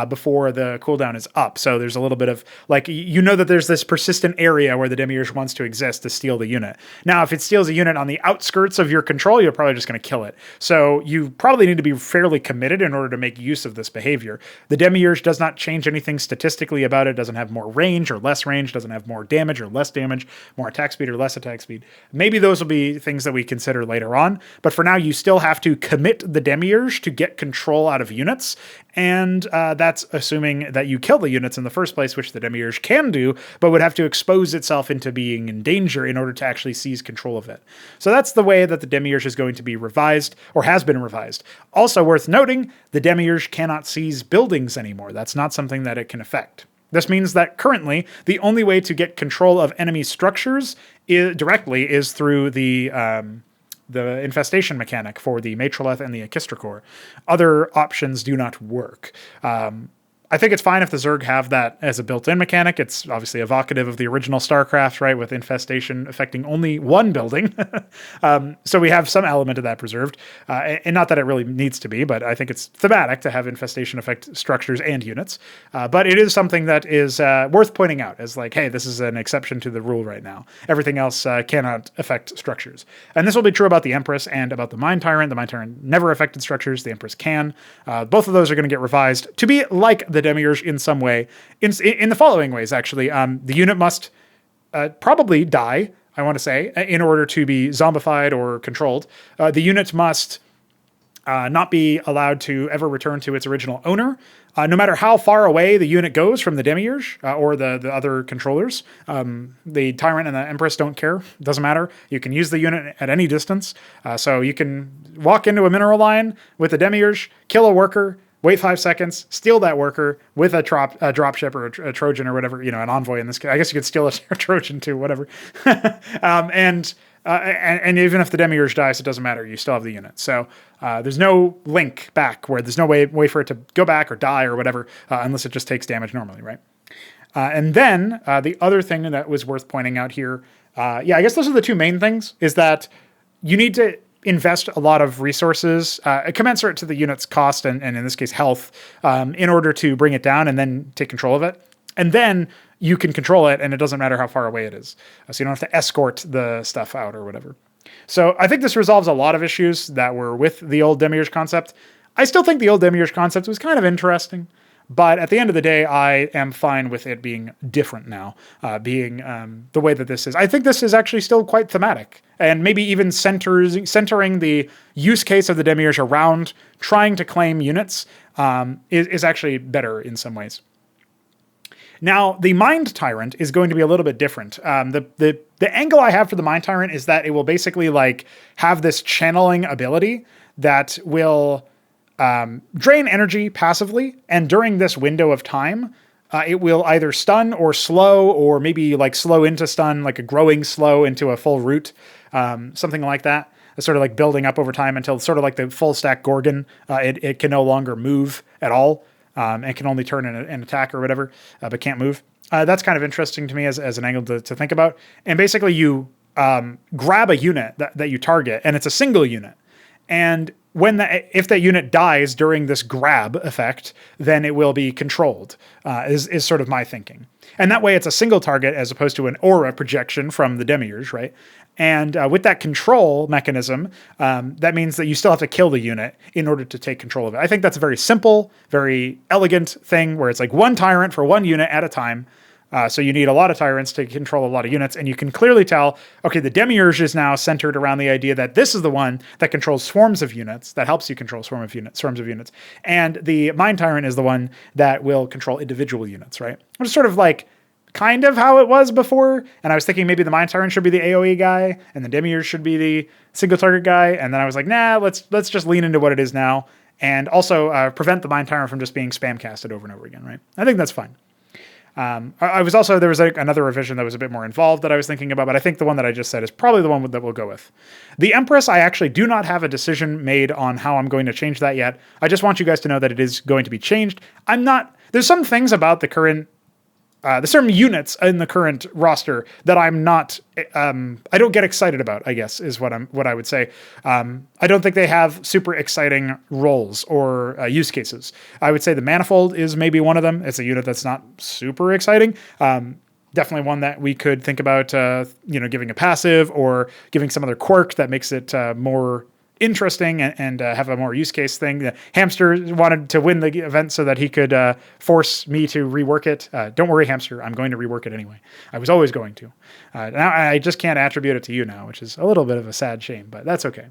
before the cooldown is up. So there's a little bit of, like, you know that there's this persistent area where the demiurge wants to exist to steal the unit. Now, if it steals a unit on the outskirts of your control, you're probably just going to kill it. So you probably need to be fairly committed in order to make use of this behavior. The demiurge does not change anything statistically about it, doesn't have more range or less range, doesn't have more damage or less damage, more attack speed or less attack speed. Maybe those will be things that we consider later on, but for now you still have to commit the demiurge to get control out of units, and that's assuming that you kill the units in the first place, which the demiurge can do, but would have to expose itself into being in danger in order to actually seize control of it. So that's the way that the demiurge is going to be revised, or has been revised. Also worth noting, the demiurge cannot seize buildings anymore. That's not something that it can affect. This means that currently the only way to get control of enemy structures directly is through the infestation mechanic for the Matrolith and the Achistricore. Other options do not work. I think it's fine if the Zerg have that as a built-in mechanic. It's obviously evocative of the original StarCraft, right, with infestation affecting only one building. So we have some element of that preserved. And not that it really needs to be, but I think it's thematic to have infestation affect structures and units. But it is something that is worth pointing out as like, hey, this is an exception to the rule right now. Everything else cannot affect structures. And this will be true about the Empress and about the Mind Tyrant. The Mind Tyrant never affected structures. The Empress can. Both of those are going to get revised to be like the demiurge in some way, in the following ways, actually. The unit must probably die, I want to say, in order to be zombified or controlled. The unit must not be allowed to ever return to its original owner, no matter how far away the unit goes from the demiurge or the other controllers. The Tyrant and the Empress don't care. It doesn't matter. You can use the unit at any distance. So you can walk into a mineral line with a demiurge, kill a worker, wait 5 seconds, steal that worker with a dropship or a Trojan or whatever, an envoy in this case. I guess you could steal a Trojan too, whatever. And even if the demiurge dies, it doesn't matter. You still have the unit. So there's no link back where there's no way for it to go back or die or whatever, unless it just takes damage normally, right? And then the other thing that was worth pointing out here, I guess those are the two main things, is that you need to invest a lot of resources commensurate to the unit's cost and in this case health in order to bring it down and then take control of it. And then you can control it and it doesn't matter how far away it is. So you don't have to escort the stuff out or whatever. So I think this resolves a lot of issues that were with the old demiurge concept. I still think the old demiurge concept was kind of interesting, but at the end of the day, I am fine with it being different now, being the way that this is. I think this is actually still quite thematic, and maybe even centering the use case of the demiurge around trying to claim units is actually better in some ways. Now, the Mind Tyrant is going to be a little bit different. The angle I have for the Mind Tyrant is that it will basically have this channeling ability that will drain energy passively, and during this window of time, it will either stun or slow, or maybe slow into stun, like a growing slow into a full root, something like that. It's sort of building up over time until sort of like the full stack Gorgon, it can no longer move at all. It can only turn and attack or whatever, but can't move. That's kind of interesting to me as an angle to think about. And basically you grab a unit that you target, and it's a single unit. And if that unit dies during this grab effect, then it will be controlled, is sort of my thinking. And that way it's a single target as opposed to an aura projection from the demiurge, right? And with that control mechanism, that means that you still have to kill the unit in order to take control of it. I think that's a very simple, very elegant thing where it's one tyrant for one unit at a time. So you need a lot of tyrants to control a lot of units, and you can clearly tell, okay, the demiurge is now centered around the idea that this is the one that controls swarms of units, that helps you control swarms of units, and the Mind Tyrant is the one that will control individual units, right? It's sort of kind of how it was before. And I was thinking maybe the Mind Tyrant should be the AoE guy and the Demiurge should be the single target guy. And then I was like, nah, let's just lean into what it is now. And also prevent the Mind Tyrant from just being spam casted over and over again, right? I think that's fine. There was another revision that was a bit more involved that I was thinking about, but I think the one that I just said is probably the one that we'll go with. The Empress, I actually do not have a decision made on how I'm going to change that yet. I just want you guys to know that it is going to be changed. There's some things about the current, there's certain units in the current roster that I'm not, I don't get excited about, I guess, is what I would say. I don't think they have super exciting roles or use cases. I would say the Manifold is maybe one of them. It's a unit that's not super exciting. Definitely one that we could think about, giving a passive or giving some other quirk that makes it more interesting and have a more use case thing. The Hamster wanted to win the event so that he could force me to rework it. Don't worry, Hamster. I'm going to rework it anyway. I was always going to. Now I just can't attribute it to you now, which is a little bit of a sad shame, but that's okay.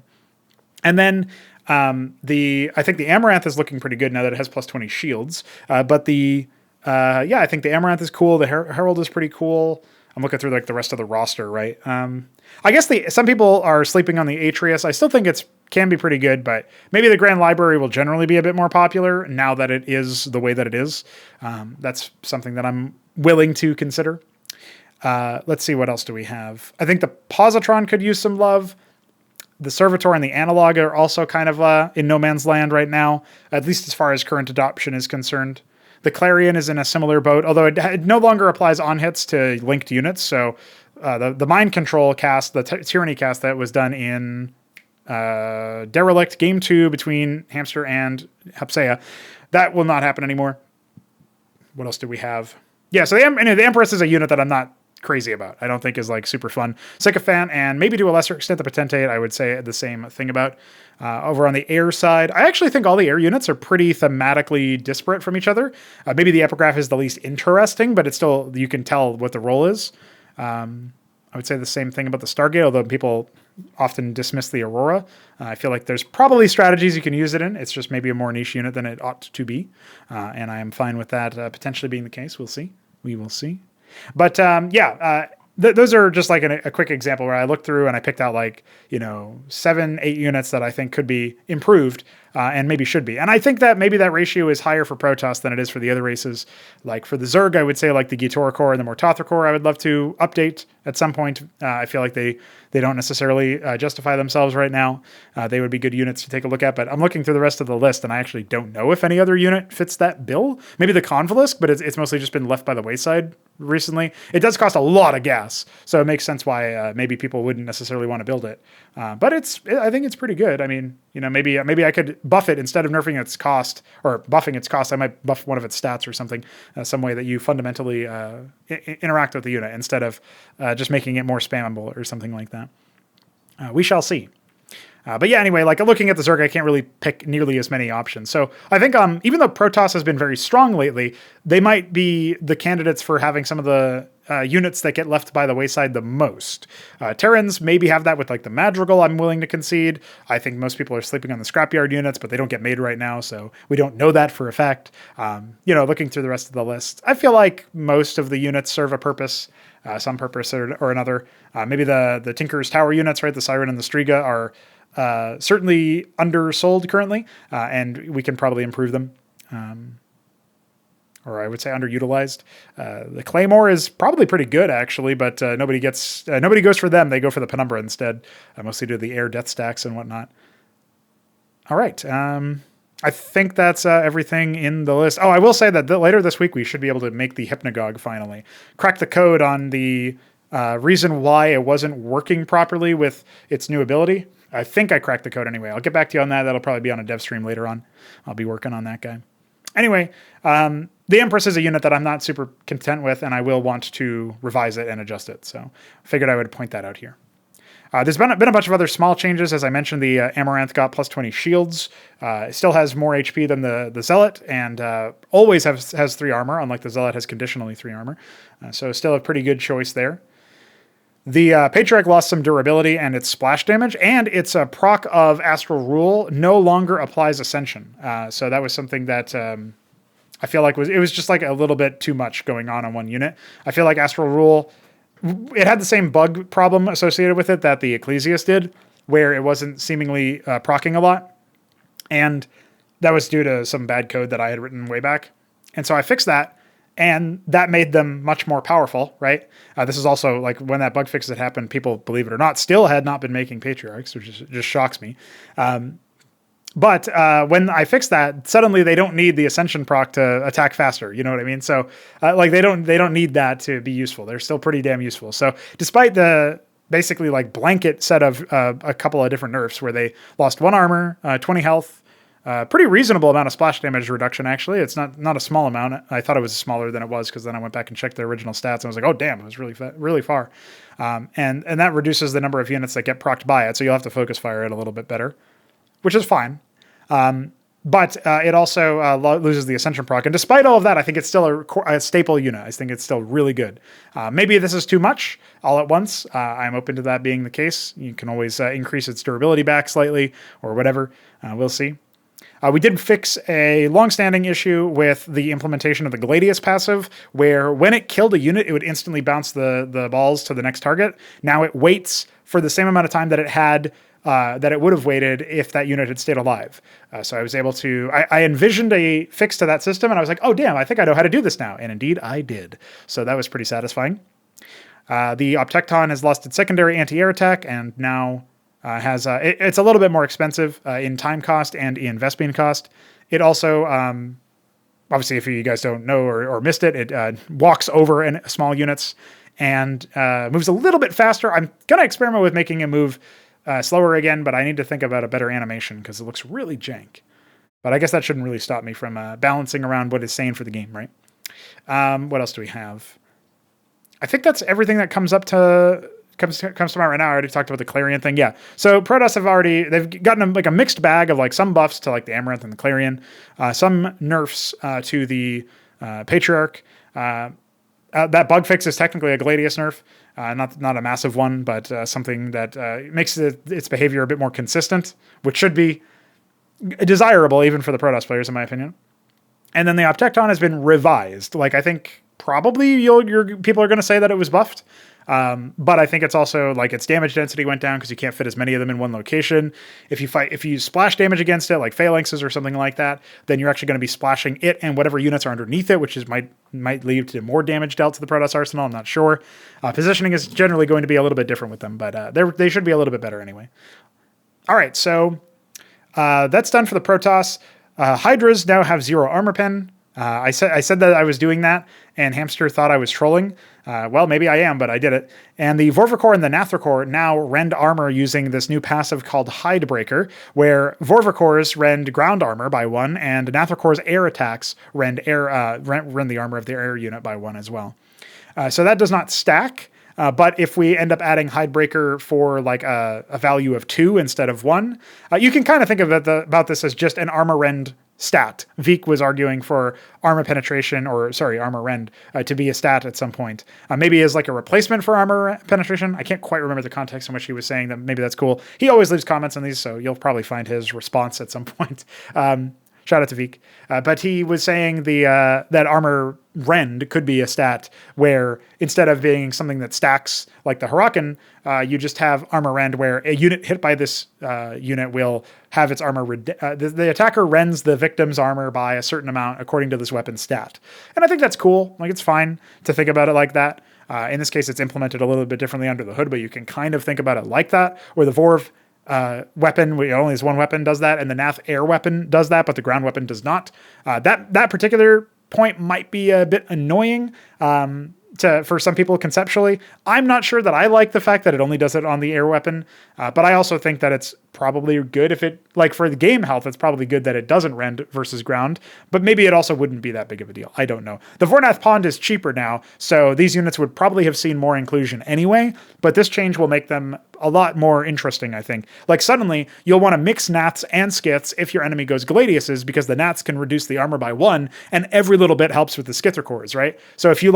And then I think the Amaranth is looking pretty good now that it has plus 20 shields. But I think the Amaranth is cool. The Herald is pretty cool. I'm looking through like the rest of the roster, right? I guess some people are sleeping on the Atreus. I still think can be pretty good, but maybe the Grand Library will generally be a bit more popular now that it is the way that it is. That's something that I'm willing to consider. Let's see, what else do we have? I think the Positron could use some love. The Servitor and the Analog are also kind of in no man's land right now, at least as far as current adoption is concerned. The Clarion is in a similar boat, although it no longer applies on hits to linked units. So the Mind Control cast, the Tyranny cast that was done in Derelict Game 2 between Hamster and Hepsea, that will not happen anymore. What else do we have? Yeah, so the Empress is a unit that I'm not crazy about. I don't think is like super fun. Sycophant and maybe to a lesser extent the Potentate, I would say the same thing about. Over on the air side, I actually think all the air units are pretty thematically disparate from each other. Maybe the Epigraph is the least interesting, but it's still, you can tell what the role is. I would say the same thing about the Stargate, although people often dismiss the Aurora. I feel like there's probably strategies you can use it in. It's just maybe a more niche unit than it ought to be. And I am fine with that potentially being the case. We'll see. We will see. But those are just like a quick example where I looked through and I picked out 7-8 units that I think could be improved and maybe should be. And I think that maybe that ratio is higher for Protoss than it is for the other races. Like for the Zerg, I would say like the Ghitora Core and the Mortothra Core I would love to update at some point. I feel like they don't necessarily justify themselves right now. They would be good units to take a look at, but I'm looking through the rest of the list and I actually don't know if any other unit fits that bill. Maybe the Convolsc, but it's mostly just been left by the wayside recently. It does cost a lot of gas, so it makes sense why maybe people wouldn't necessarily want to build it. But I think it's pretty good. I mean, maybe I could buff it instead of nerfing its cost or buffing its cost. I might buff one of its stats or something, some way that you fundamentally interact with the unit instead of just making it more spammable or something like that. We shall see. But yeah, anyway, like looking at the Zerg, I can't really pick nearly as many options. So I think even though Protoss has been very strong lately, they might be the candidates for having some of the units that get left by the wayside the most. Terrans maybe have that with like the Madrigal, I'm willing to concede. I think most people are sleeping on the Scrapyard units, but they don't get made right now, so we don't know that for a fact. Looking through the rest of the list, I feel like most of the units serve a purpose, some purpose or another. Maybe the Tinker's Tower units, right? The Siren and the Striga are certainly undersold currently, and we can probably improve them. Or I would say underutilized. The Claymore is probably pretty good actually, but nobody goes for them. They go for the Penumbra instead, mostly to the air death stacks and whatnot. All right. I think that's everything in the list. Oh, I will say that later this week we should be able to make the Hypnagogue finally. Crack the code on the reason why it wasn't working properly with its new ability. I think I cracked the code anyway. I'll get back to you on that. That'll probably be on a dev stream later on. I'll be working on that guy. Anyway, the Empress is a unit that I'm not super content with, and I will want to revise it and adjust it. So I figured I would point that out here. There's been a bunch of other small changes. As I mentioned, the Amaranth got plus 20 shields. It still has more HP than the Zealot, and always has 3 armor, unlike the Zealot has conditionally 3 armor. So still a pretty good choice there. The Patriarch lost some durability and its splash damage, and its proc of Astral Rule no longer applies Ascension. So that was something that I feel like it was just like a little bit too much going on one unit. I feel like Astral Rule, it had the same bug problem associated with it that the Ecclesias did, where it wasn't seemingly proccing a lot. And that was due to some bad code that I had written way back. And so I fixed that, and that made them much more powerful, right? This is also like when that bug fix had happened, people, believe it or not, still had not been making Patriarchs, which just shocks me. But when I fixed that, suddenly they don't need the Ascension proc to attack faster. You know what I mean? So like they don't need that to be useful. They're still pretty damn useful. So despite the basically like blanket set of a couple of different nerfs where they lost 1 armor, 20 health, pretty reasonable amount of splash damage reduction, actually. It's not a small amount. I thought it was smaller than it was because then I went back and checked the original stats and I was like, oh, damn, it was really far. And that reduces the number of units that get procced by it, so you'll have to focus fire it a little bit better, which is fine. But it also loses the Ascension proc. And despite all of that, I think it's still a staple unit. I think it's still really good. Maybe this is too much all at once. I'm open to that being the case. You can always increase its durability back slightly or whatever. We'll see. We did fix a long-standing issue with the implementation of the Gladius passive, where when it killed a unit, it would instantly bounce the balls to the next target. Now it waits for the same amount of time that it had that it would have waited if that unit had stayed alive. So I was able to, I envisioned a fix to that system, and I was like, oh, damn, I think I know how to do this now. And indeed, I did. So that was pretty satisfying. The Optecton has lost its secondary anti-air attack, and now it's a little bit more expensive in time cost and in Vespene cost. It also, obviously, if you guys don't know or missed it, it walks over in small units and moves a little bit faster. I'm going to experiment with making it move slower again, but I need to think about a better animation because it looks really jank. But I guess that shouldn't really stop me from balancing around what it's saying for the game, right? What else do we have? I think that's everything that comes to mind right now. I already talked about the Clarion thing. Yeah. So Protoss they've gotten like a mixed bag of like some buffs to like the Amaranth and the Clarion, some nerfs to the Patriarch. That bug fix is technically a Gladius nerf, not a massive one, but something that makes its behavior a bit more consistent, which should be desirable even for the Protoss players, in my opinion. And then the Optecton has been revised. Like I think probably your people are going to say that it was buffed. But I think it's also like its damage density went down because you can't fit as many of them in one location. If you splash damage against it, like phalanxes or something like that, then you're actually going to be splashing it and whatever units are underneath it, which might lead to more damage dealt to the Protoss arsenal. I'm not sure. Positioning is generally going to be a little bit different with them, but they should be a little bit better anyway. All right, so that's done for the Protoss. Hydras now have 0 armor pen. I said that I was doing that, and Hamster thought I was trolling. Well, maybe I am, but I did it. And the Vorvikor and the Nathrikor now rend armor using this new passive called Hidebreaker, where Vorvikors rend ground armor by 1, and Nathrikor's air attacks rend the armor of their air unit by 1 as well. So that does not stack. But if we end up adding Hidebreaker for like a value of 2 instead of 1, you can kind of think of about this as just an armor rend stat. Veek was arguing for armor rend to be a stat at some point. Maybe as like a replacement for armor penetration. I can't quite remember the context in which he was saying that. Maybe that's cool. He always leaves comments on these, so you'll probably find his response at some point. Shout out to Veek. But he was saying that armor rend could be a stat where instead of being something that stacks like the Hurakan, you just have armor rend where a unit hit by this unit will have its armor. The attacker rends the victim's armor by a certain amount according to this weapon stat. And I think that's cool. Like it's fine to think about it like that. In this case, it's implemented a little bit differently under the hood, but you can kind of think about it like that, where the Vorv weapon, only has one weapon does that, and the Nath air weapon does that, but the ground weapon does not. That particular point might be a bit annoying for some people conceptually. I'm not sure that I like the fact that it only does it on the air weapon, but I also think that it's probably good if it, like for the game health, it's probably good that it doesn't rend versus ground, but maybe it also wouldn't be that big of a deal. I don't know. The Vornath Pond is cheaper now, so these units would probably have seen more inclusion anyway, but this change will make them a lot more interesting, I think. Like suddenly, you'll want to mix Nats and Skiths if your enemy goes Gladiuses, because the Nats can reduce the armor by 1, and every little bit helps with the Skithricors, right? So if you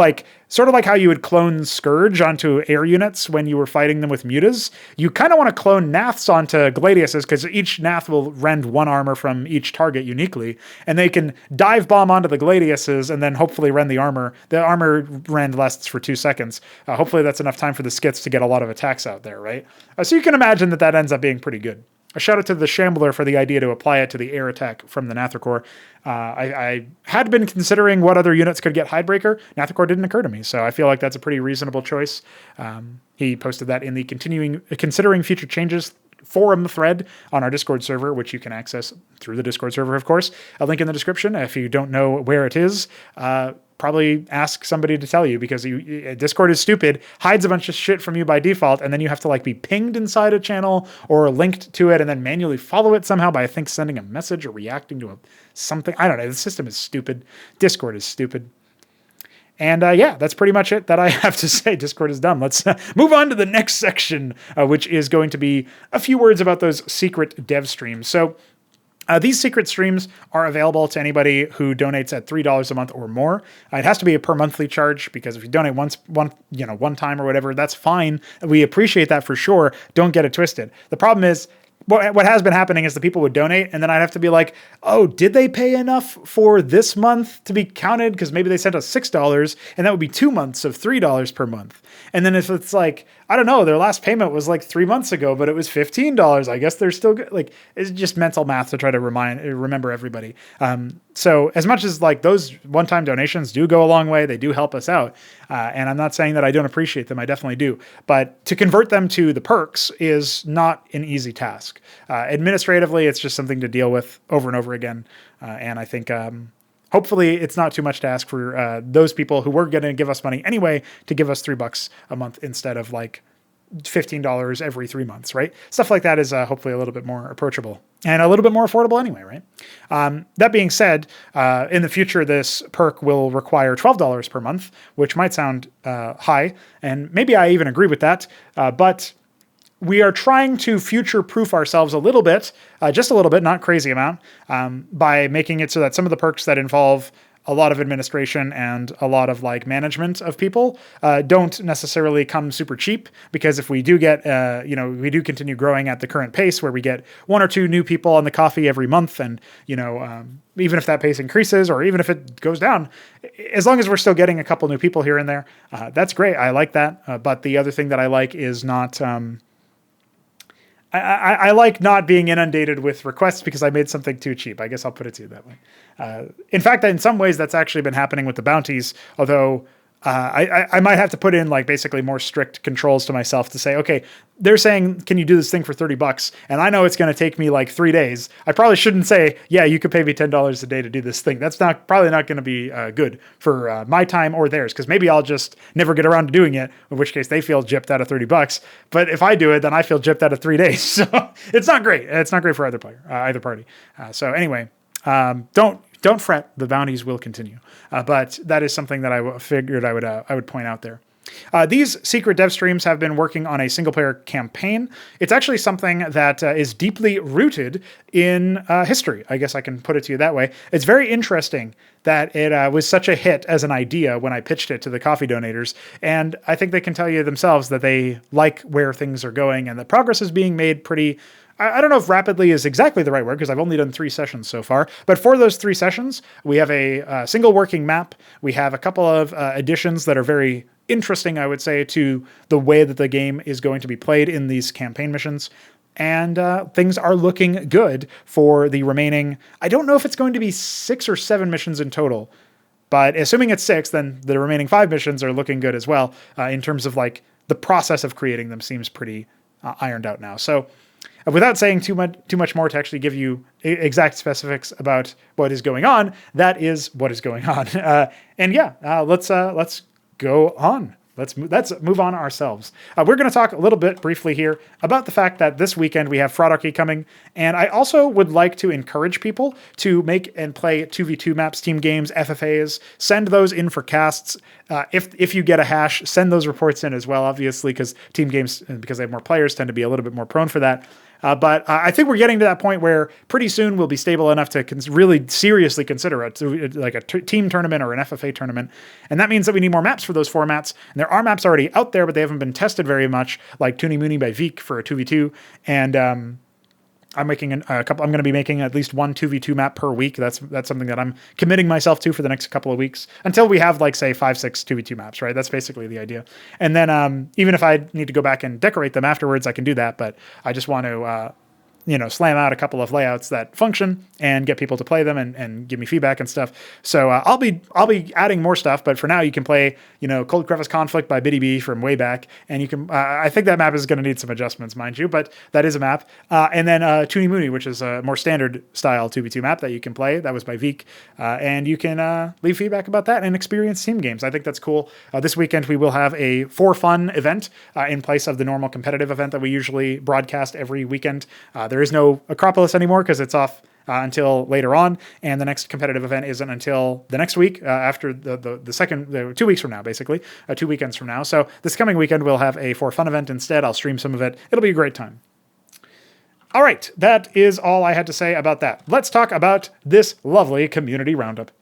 sort of like how you would clone Scourge onto air units when you were fighting them with Mutas, you kind of want to clone Naths onto Gladius Gladiuses, because each Nath will rend one armor from each target uniquely, and they can dive bomb onto the Gladiuses and then hopefully rend the armor. The armor rend lasts for 2 seconds. Hopefully that's enough time for the skits to get a lot of attacks out there, right? So you can imagine that ends up being pretty good. A shout out to the Shambler for the idea to apply it to the air attack from the Nathracore. I had been considering what other units could get Hidebreaker. Nathracore didn't occur to me, so I feel like that's a pretty reasonable choice. He posted that in the considering future changes forum thread on our Discord server, which you can access through the Discord server, of course. A link in the description. If you don't know where it is, probably ask somebody to tell you, because Discord is stupid, hides a bunch of shit from you by default, and then you have to like be pinged inside a channel or linked to it and then manually follow it somehow by, I think, sending a message or reacting to something. I don't know. The system is stupid. Discord is stupid. And yeah, that's pretty much it that I have to say. Discord is dumb. Let's move on to the next section, which is going to be a few words about those secret dev streams. So these secret streams are available to anybody who donates at $3 a month or more. It has to be a per monthly charge, because if you donate one time or whatever, that's fine. We appreciate that for sure. Don't get it twisted. The problem is, what has been happening is the people would donate, and then I'd have to be like, oh, did they pay enough for this month to be counted? Because maybe they sent us $6, and that would be 2 months of $3 per month. And then if it's like, I don't know, their last payment was like 3 months ago, but it was $15. I guess they're still good. Like, it's just mental math to try to remember everybody. So as much as like those one-time donations do go a long way, they do help us out. And I'm not saying that I don't appreciate them. I definitely do. But to convert them to the perks is not an easy task. Administratively, it's just something to deal with over and over again. And I think hopefully it's not too much to ask for those people who were going to give us money anyway to give us $3 a month instead of like $15 every 3 months, right? Stuff like that is hopefully a little bit more approachable and a little bit more affordable anyway, right? That being said, in the future, this perk will require $12 per month, which might sound high, and maybe I even agree with that, but we are trying to future-proof ourselves a little bit, just a little bit, not crazy amount, by making it so that some of the perks that involve a lot of administration and a lot of like management of people don't necessarily come super cheap, because if we do get, we do continue growing at the current pace where we get 1 or 2 new people on the coffee every month, and, even if that pace increases or even if it goes down, as long as we're still getting a couple new people here and there, that's great. I like that. But the other thing that I like is not... I like not being inundated with requests because I made something too cheap. I guess I'll put it to you that way. In fact, in some ways, that's actually been happening with the bounties, although I might have to put in like basically more strict controls to myself to say, okay, they're saying, can you do this thing for $30? And I know it's going to take me like 3 days. I probably shouldn't say, yeah, you could pay me $10 a day to do this thing. That's probably not going to be good for my time or theirs, because maybe I'll just never get around to doing it, in which case they feel gypped out of $30. But if I do it, then I feel gypped out of 3 days. So it's not great. It's not great for either party. So anyway, don't fret. The bounties will continue. But that is something that I figured I would point out there. These secret dev streams have been working on a single-player campaign. It's actually something that is deeply rooted in history. I guess I can put it to you that way. It's very interesting that it was such a hit as an idea when I pitched it to the coffee donators, and I think they can tell you themselves that they like where things are going and that progress is being made pretty... I don't know if rapidly is exactly the right word, because I've only done 3 sessions so far. But for those 3 sessions, we have a single working map. We have a couple of additions that are very interesting, I would say, to the way that the game is going to be played in these campaign missions. And things are looking good for the remaining... I don't know if it's going to be 6 or 7 missions in total. But assuming it's 6, then the remaining 5 missions are looking good as well. In terms of like the process of creating them seems pretty ironed out now. So... without saying too much more to actually give you exact specifics about what is going on, that is what is going on. And yeah, let's go on. Let's move on ourselves. We're going to talk a little bit briefly here about the fact that this weekend we have Fraudarchy coming, and I also would like to encourage people to make and play 2v2 maps, team games, FFAs. Send those in for casts. If you get a hash, send those reports in as well, obviously, because team games, because they have more players, tend to be a little bit more prone for that. But I think we're getting to that point where pretty soon we'll be stable enough to really seriously consider it, like a team tournament or an FFA tournament. And that means that we need more maps for those formats. And there are maps already out there, but they haven't been tested very much, like Toony Moony by Veek for a 2v2. And I'm making a couple. I'm going to be making at least one 2v2 map per week. That's something that I'm committing myself to for the next couple of weeks until we have like say 5-6 2v2 maps. Right. That's basically the idea. And then even if I need to go back and decorate them afterwards, I can do that. But I just want to slam out a couple of layouts that function and get people to play them and give me feedback and stuff. So I'll be adding more stuff, but for now you can play, Cold Crevice Conflict by Biddy B from way back, and you can. I think that map is going to need some adjustments, mind you, but that is a map. And then Toony Mooney, which is a more standard style 2v2 map that you can play. That was by Veek, and you can leave feedback about that and experience team games. I think that's cool. This weekend we will have a for fun event in place of the normal competitive event that we usually broadcast every weekend. There is no Acropolis anymore because it's off until later on, and the next competitive event isn't until the next week after the second 2 weeks from now, basically 2 weekends from now. So this coming weekend we'll have a for fun event instead. I'll stream some of it. It'll be a great time. All right, that is all I had to say about that. Let's talk about this lovely community roundup.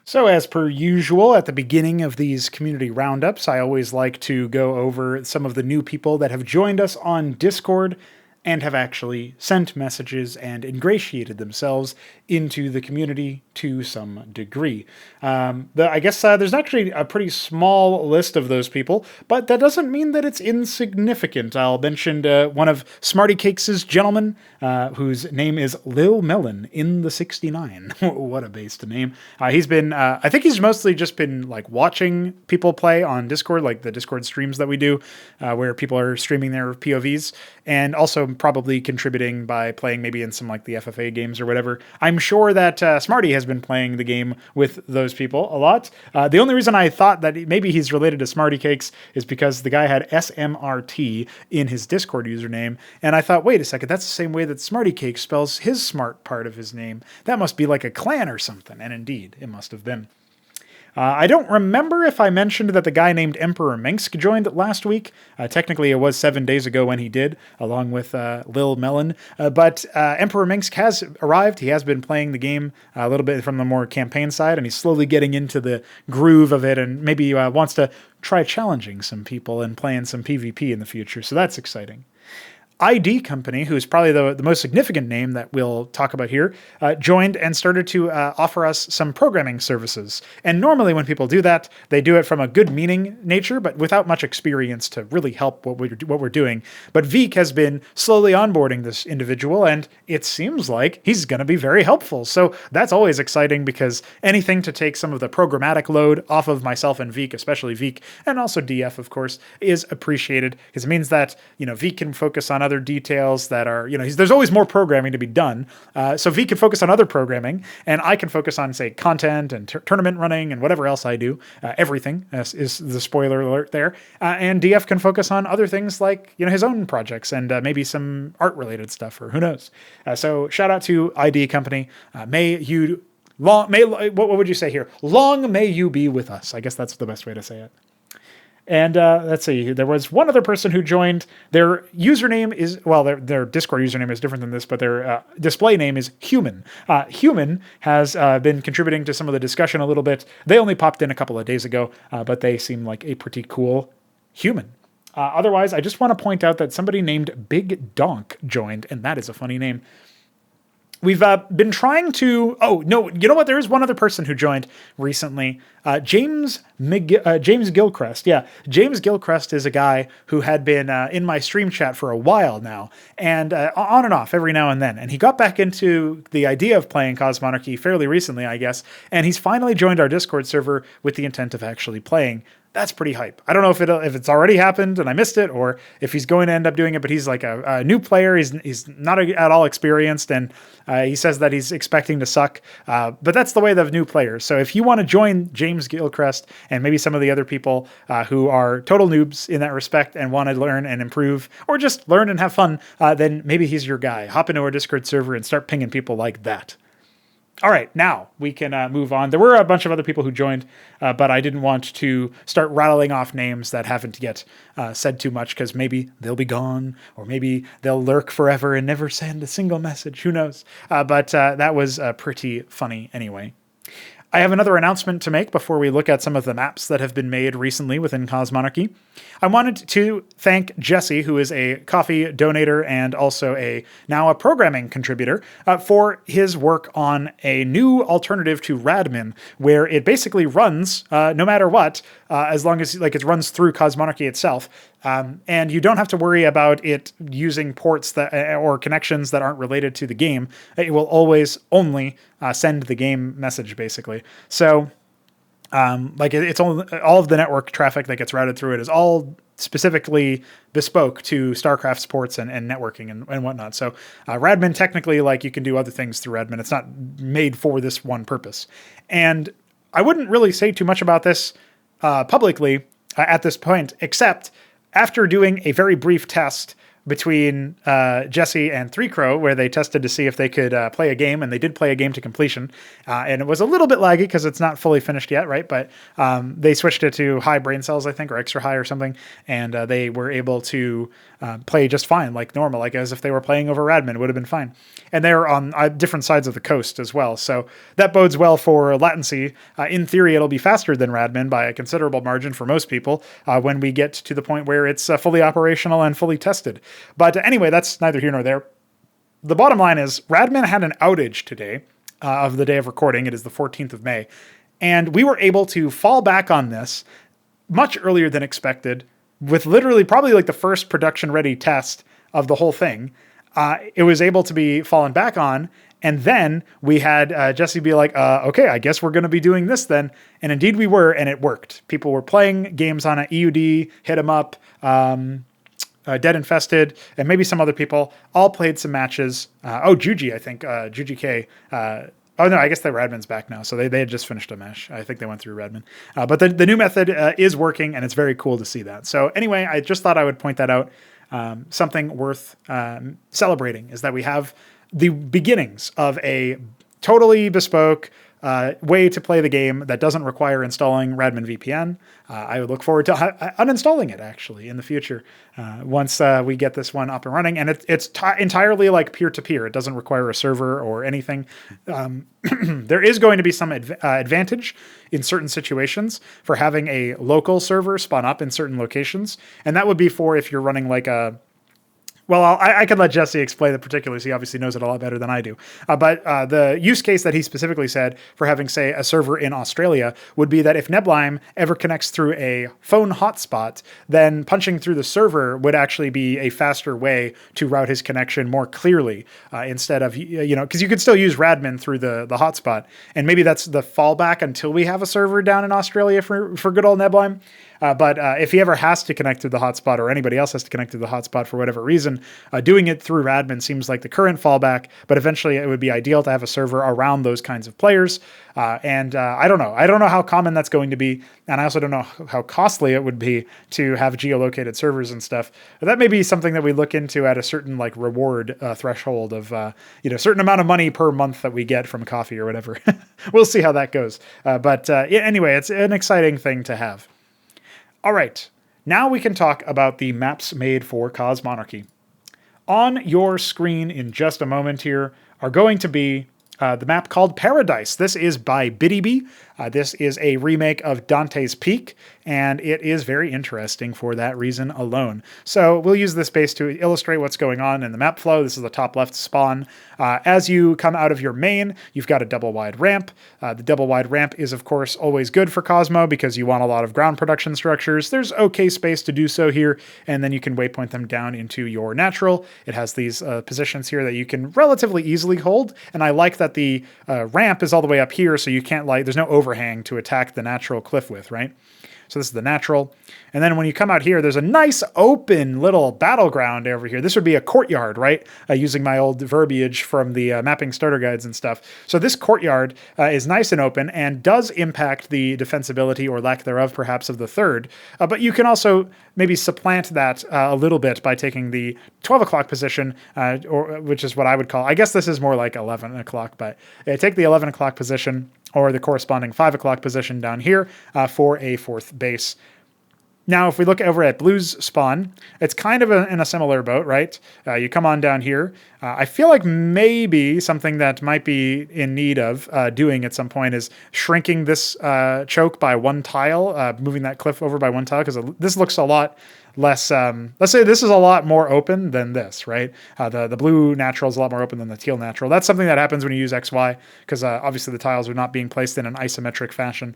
So as per usual, at the beginning of these community roundups, I always like to go over some of the new people that have joined us on Discord and have actually sent messages and ingratiated themselves into the community to some degree. I guess there's actually a pretty small list of those people, but that doesn't mean that it's insignificant. I'll mention one of Smarty Cakes' gentlemen, whose name is Lil Melon in the 69. What a based name. He's been, I think he's mostly just been like watching people play on Discord, like the Discord streams that we do, where people are streaming their POVs, and also probably contributing by playing maybe in some like the FFA games or whatever. I'm sure that Smarty has been playing the game with those people a lot. The only reason I thought that maybe he's related to Smarty Cakes is because the guy had SMRT in his Discord username, and I thought, wait a second, that's the same way that Smarty Cakes spells his smart part of his name. That must be like a clan or something, and indeed, it must have been. I don't remember if I mentioned that the guy named Emperor Minsk joined last week. Technically, it was 7 days ago when he did, along with Lil Melon. But Emperor Minsk has arrived. He has been playing the game a little bit from the more campaign side, and he's slowly getting into the groove of it, and maybe wants to try challenging some people and playing some PvP in the future. So that's exciting. ID Company, who is probably the most significant name that we'll talk about here, joined and started to offer us some programming services. And normally when people do that, they do it from a good meaning nature, but without much experience to really help what we're doing. But Veek has been slowly onboarding this individual, and it seems like he's going to be very helpful. So that's always exciting, because anything to take some of the programmatic load off of myself and Veek, especially Veek, and also DF, of course, is appreciated, because it means that, Veek can focus on other details that are, there's always more programming to be done. So V can focus on other programming, and I can focus on, say, content and tournament running and whatever else I do. Everything is the spoiler alert there. And DF can focus on other things like, his own projects and maybe some art related stuff, or who knows. So shout out to ID Company. What would you say here? Long may you be with us. I guess that's the best way to say it. And let's see, there was one other person who joined. Their username is, their Discord username is different than this, but their display name is Human. Human has been contributing to some of the discussion a little bit. They only popped in a couple of days ago, but they seem like a pretty cool human. Otherwise, I just want to point out that somebody named Big Donk joined, and that is a funny name. We've been trying to... Oh, no, you know what? There is one other person who joined recently. James Gilchrist. Yeah, James Gilchrist is a guy who had been in my stream chat for a while now, and on and off every now and then. And he got back into the idea of playing Cosmonarchy fairly recently, I guess, and he's finally joined our Discord server with the intent of actually playing. That's pretty hype. I don't know if it's already happened and I missed it, or if he's going to end up doing it, but he's like a new player. He's not at all experienced, and he says that he's expecting to suck. But that's the way of new players. So if you want to join James Gilchrist and maybe some of the other people who are total noobs in that respect and want to learn and improve, or just learn and have fun, then maybe he's your guy. Hop into our Discord server and start pinging people like that. All right, now we can move on. There were a bunch of other people who joined, but I didn't want to start rattling off names that haven't yet said too much, because maybe they'll be gone, or maybe they'll lurk forever and never send a single message. Who knows? But that was pretty funny anyway. I have another announcement to make before we look at some of the maps that have been made recently within Cosmonarchy. I wanted to thank Jesse, who is a coffee donator and also now a programming contributor, for his work on a new alternative to Radmin, where it basically runs no matter what, as long as it runs through Cosmonarchy itself. And you don't have to worry about it using ports or connections that aren't related to the game. It will always only send the game message, basically. So, it's all of the network traffic that gets routed through it is all specifically bespoke to StarCraft's ports and networking and whatnot. So, Radmin, technically, you can do other things through Radmin. It's not made for this one purpose. And I wouldn't really say too much about this publicly at this point, except after doing a very brief test between Jesse and Pr0totype, where they tested to see if they could play a game, and they did play a game to completion. And it was a little bit laggy because it's not fully finished yet, right? But they switched it to high brain cells, I think, or extra high or something, and they were able to play just fine, like normal, like as if they were playing over Radmin, would have been fine. And they're on different sides of the coast as well, so that bodes well for latency. In theory, it'll be faster than Radmin by a considerable margin for most people when we get to the point where it's fully operational and fully tested. But anyway, that's neither here nor there. The bottom line is Radmin had an outage today of the day of recording. It is the 14th of May. And we were able to fall back on this much earlier than expected with literally probably the first production ready test of the whole thing. It was able to be fallen back on. And then we had Jesse be like, okay, I guess we're going to be doing this then. And indeed we were, and it worked. People were playing games on it. EUD, Hit 'em Up, Dead Infested, and maybe some other people all played some matches. Juji, I think, Juji K. Oh no, I guess the Radman's back now. So they had just finished a mesh. I think they went through Radman. But the new method is working, and it's very cool to see that. So anyway, I just thought I would point that out. Something worth celebrating is that we have the beginnings of a totally bespoke way to play the game that doesn't require installing Radman VPN. I would look forward to uninstalling it actually in the future once we get this one up and running. And it's entirely like peer-to-peer. It doesn't require a server or anything. There is going to be some advantage in certain situations for having a local server spun up in certain locations. And that would be for if you're running well, I could let Jesse explain the particulars. He obviously knows it a lot better than I do. But the use case that he specifically said for having, say, a server in Australia would be that if Neblime ever connects through a phone hotspot, then punching through the server would actually be a faster way to route his connection more clearly instead of, because you could still use Radmin through the hotspot. And maybe that's the fallback until we have a server down in Australia for good old Neblime. But if he ever has to connect through the hotspot or anybody else has to connect through the hotspot for whatever reason, doing it through Radmin seems like the current fallback, but eventually it would be ideal to have a server around those kinds of players. And I don't know. I don't know how common that's going to be. And I also don't know how costly it would be to have geolocated servers and stuff. But that may be something that we look into at a certain reward threshold of, certain amount of money per month that we get from coffee or whatever. We'll see how that goes. But anyway, it's an exciting thing to have. All right, now we can talk about the maps made for Cosmonarchy. On your screen in just a moment here are going to be the map called Paradise. This is by Biddybe. This is a remake of Dante's Peak, and it is very interesting for that reason alone. So we'll use this base to illustrate what's going on in the map flow. This is the top left spawn. As you come out of your main, you've got a double wide ramp. The double wide ramp is, of course, always good for Cosmo because you want a lot of ground production structures. There's okay space to do so here, and then you can waypoint them down into your natural. It has these positions here that you can relatively easily hold, and I like that the ramp is all the way up here, so you can't there's no overhang to attack the natural cliff with, right? So this is the natural. And then when you come out here, there's a nice open little battleground over here. This would be a courtyard, right? Using my old verbiage from the mapping starter guides and stuff. So this courtyard is nice and open and does impact the defensibility or lack thereof, perhaps, of the third. But you can also maybe supplant that a little bit by taking the 12 o'clock position, which is what I would call, I guess this is more like 11 o'clock, but take the 11 o'clock position or the corresponding 5 o'clock position down here for a fourth base. Now, if we look over at Blue's spawn, it's kind of in a similar boat, right? You come on down here. I feel like maybe something that might be in need of doing at some point is shrinking this choke by one tile, moving that cliff over by one tile, because this looks a lot less, let's say this is a lot more open than this, right? The blue natural is a lot more open than the teal natural. That's something that happens when you use XY, because obviously the tiles are not being placed in an isometric fashion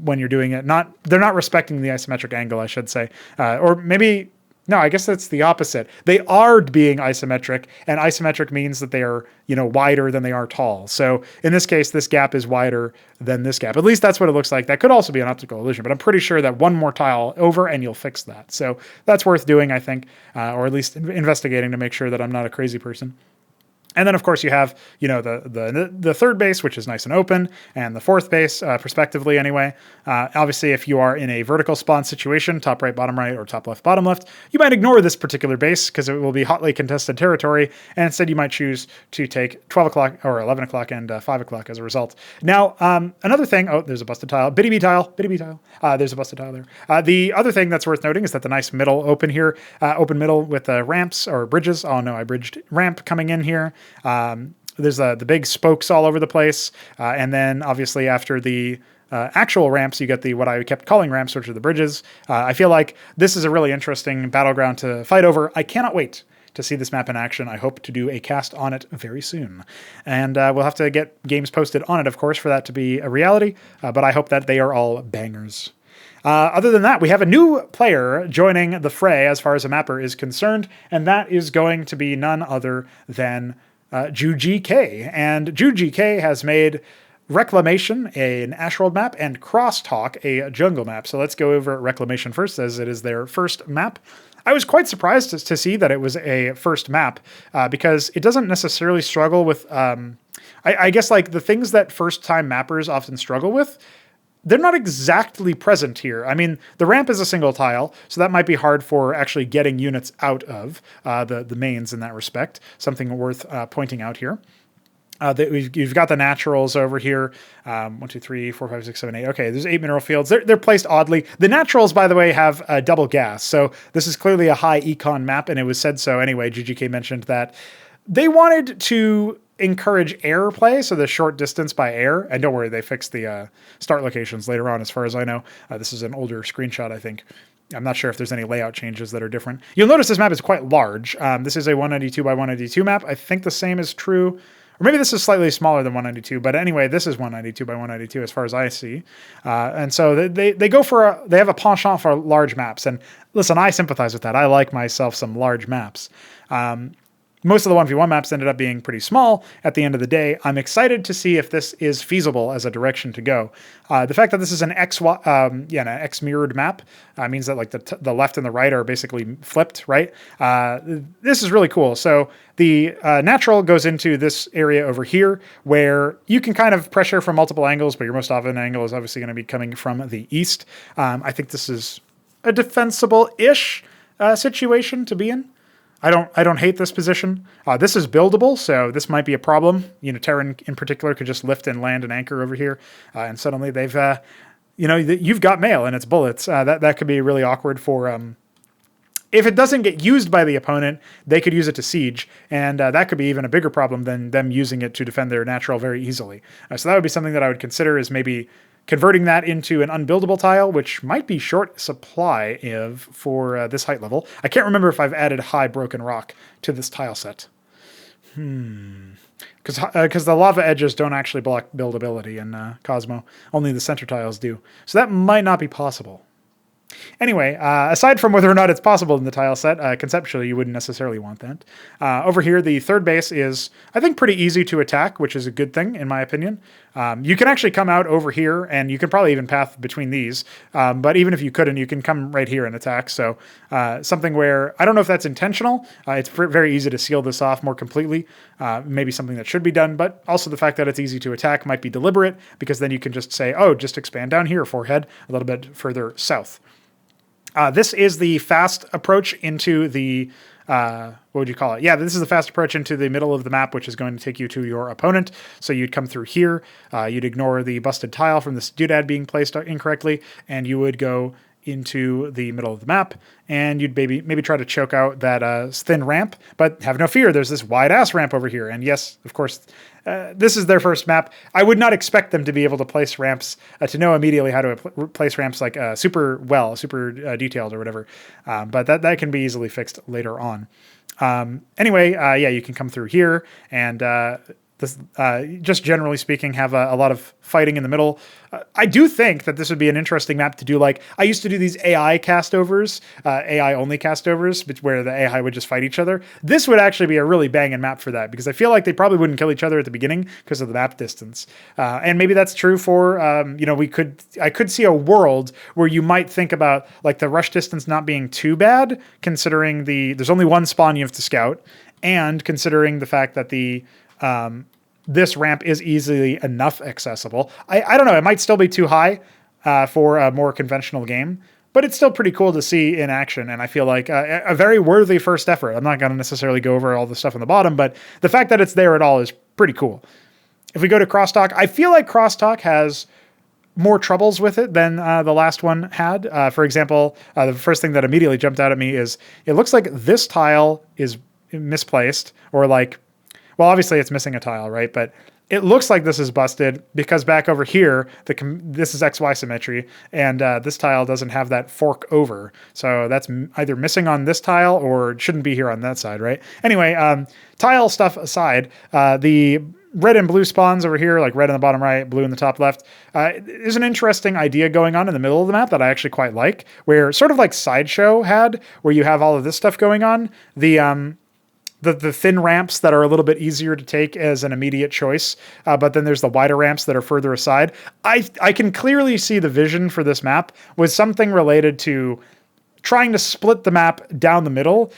when you're doing it. They're not respecting the isometric angle, I should say. Or maybe, no, I guess that's the opposite. They are being isometric, and isometric means that they are, wider than they are tall. So in this case, this gap is wider than this gap. At least that's what it looks like. That could also be an optical illusion, but I'm pretty sure that one more tile over and you'll fix that. So that's worth doing, I think, or at least investigating to make sure that I'm not a crazy person. And then, of course, you have, the third base, which is nice and open, and the fourth base, prospectively anyway. Obviously, if you are in a vertical spawn situation, top right, or top left, bottom left, you might ignore this particular base because it will be hotly contested territory, and instead you might choose to take 12 o'clock or 11 o'clock and 5 o'clock as a result. Now, another thing, there's a busted tile, bitty B tile. There's a busted tile there. The other thing that's worth noting is that the nice middle open here, open middle with ramps or bridges. Oh no, I bridged ramp coming in here. There's the big spokes all over the place. And then obviously after the actual ramps, you get what I kept calling ramps, which are the bridges. I feel like this is a really interesting battleground to fight over. I cannot wait to see this map in action. I hope to do a cast on it very soon. And we'll have to get games posted on it, of course, for that to be a reality. But I hope that they are all bangers. Other than that, we have a new player joining the fray as far as a mapper is concerned, and that is going to be none other than JuGK. And JuGK has made Reclamation an Ashworld map and Crosstalk a jungle map. So let's go over Reclamation first, as it is their first map. I was quite surprised to see that it was a first map because it doesn't necessarily struggle with, I guess, like the things that first-time mappers often struggle with. They're not exactly present here. I mean, the ramp is a single tile, so that might be hard for actually getting units out of the mains in that respect. Something worth pointing out here. You've got the naturals over here. 1, 2, 3, 4, 5, 6, 7, 8. Okay, there's 8 mineral fields. They're placed oddly. The naturals, by the way, have double gas. So this is clearly a high econ map, and it was said so anyway. JGK mentioned that they wanted to encourage air play, so the short distance by air. And don't worry, they fixed the start locations later on, as far as I know. This is an older screenshot, I think. I'm not sure if there's any layout changes that are different. You'll notice this map is quite large. This is a 192 by 192 map. I think the same is true. Or maybe this is slightly smaller than 192, but anyway, this is 192 by 192 as far as I see. And so they go for they have a penchant for large maps. And listen, I sympathize with that. I like myself some large maps. Most of the 1v1 maps ended up being pretty small at the end of the day. I'm excited to see if this is feasible as a direction to go. The fact that this is an an X mirrored map means that like the left and the right are basically flipped, right? This is really cool. So the natural goes into this area over here where you can kind of pressure from multiple angles, but your most often angle is obviously going to be coming from the east. I think this is a defensible-ish situation to be in. I don't hate this position. This is buildable, so this might be a problem. Terran in particular could just lift and land an anchor over here, and suddenly they've, you've got mail and it's bullets. That could be really awkward for. If it doesn't get used by the opponent, they could use it to siege, and that could be even a bigger problem than them using it to defend their natural very easily. So that would be something that I would consider is maybe converting that into an unbuildable tile, which might be short supply for this height level. I can't remember if I've added high broken rock to this tile set. Because the lava edges don't actually block buildability in Cosmo. Only the center tiles do. So that might not be possible. Anyway, aside from whether or not it's possible in the tile set, conceptually you wouldn't necessarily want that. Over here, the third base is, I think, pretty easy to attack, which is a good thing, in my opinion. You can actually come out over here, and you can probably even path between these. But even if you couldn't, you can come right here and attack. So something where, I don't know if that's intentional. It's very easy to seal this off more completely. Maybe something that should be done, but also the fact that it's easy to attack might be deliberate, because then you can just say, oh, just expand down here, forehead, a little bit further south. This is the fast approach into the, what would you call it? Yeah, this is the fast approach into the middle of the map, which is going to take you to your opponent. So you'd come through here, you'd ignore the busted tile from this doodad being placed incorrectly, and you would go into the middle of the map, and you'd maybe try to choke out that thin ramp, but have no fear, there's this wide-ass ramp over here. And yes, of course, this is their first map. I would not expect them to be able to place ramps, to know immediately how to place ramps like super detailed or whatever, but that can be easily fixed later on. Anyway, yeah, you can come through here and this, just generally speaking, have a lot of fighting in the middle. I do think that this would be an interesting map to do. Like, I used to do these AI castovers, AI only castovers, where the AI would just fight each other. This would actually be a really banging map for that, because I feel like they probably wouldn't kill each other at the beginning because of the map distance. And maybe that's true for, I could see a world where you might think about like the rush distance not being too bad, considering there's only one spawn you have to scout, and considering the fact that this ramp is easily enough accessible. I don't know, it might still be too high for a more conventional game, but it's still pretty cool to see in action, and I feel like a very worthy first effort. I'm not going to necessarily go over all the stuff on the bottom, but the fact that it's there at all is pretty cool. If we go to Crosstalk, I feel like Crosstalk has more troubles with it than the last one had. For example, the first thing that immediately jumped out at me is it looks like this tile is misplaced, or like, well, obviously it's missing a tile, right? But it looks like this is busted because back over here, this is XY symmetry, and this tile doesn't have that fork over. So that's either missing on this tile or it shouldn't be here on that side, right? Anyway, tile stuff aside, the red and blue spawns over here, like red in the bottom right, blue in the top left. There's an interesting idea going on in the middle of the map that I actually quite like, where sort of like Sideshow had, where you have all of this stuff going on. The thin ramps that are a little bit easier to take as an immediate choice, but then there's the wider ramps that are further aside. I can clearly see the vision for this map was something related to trying to split the map down the middle,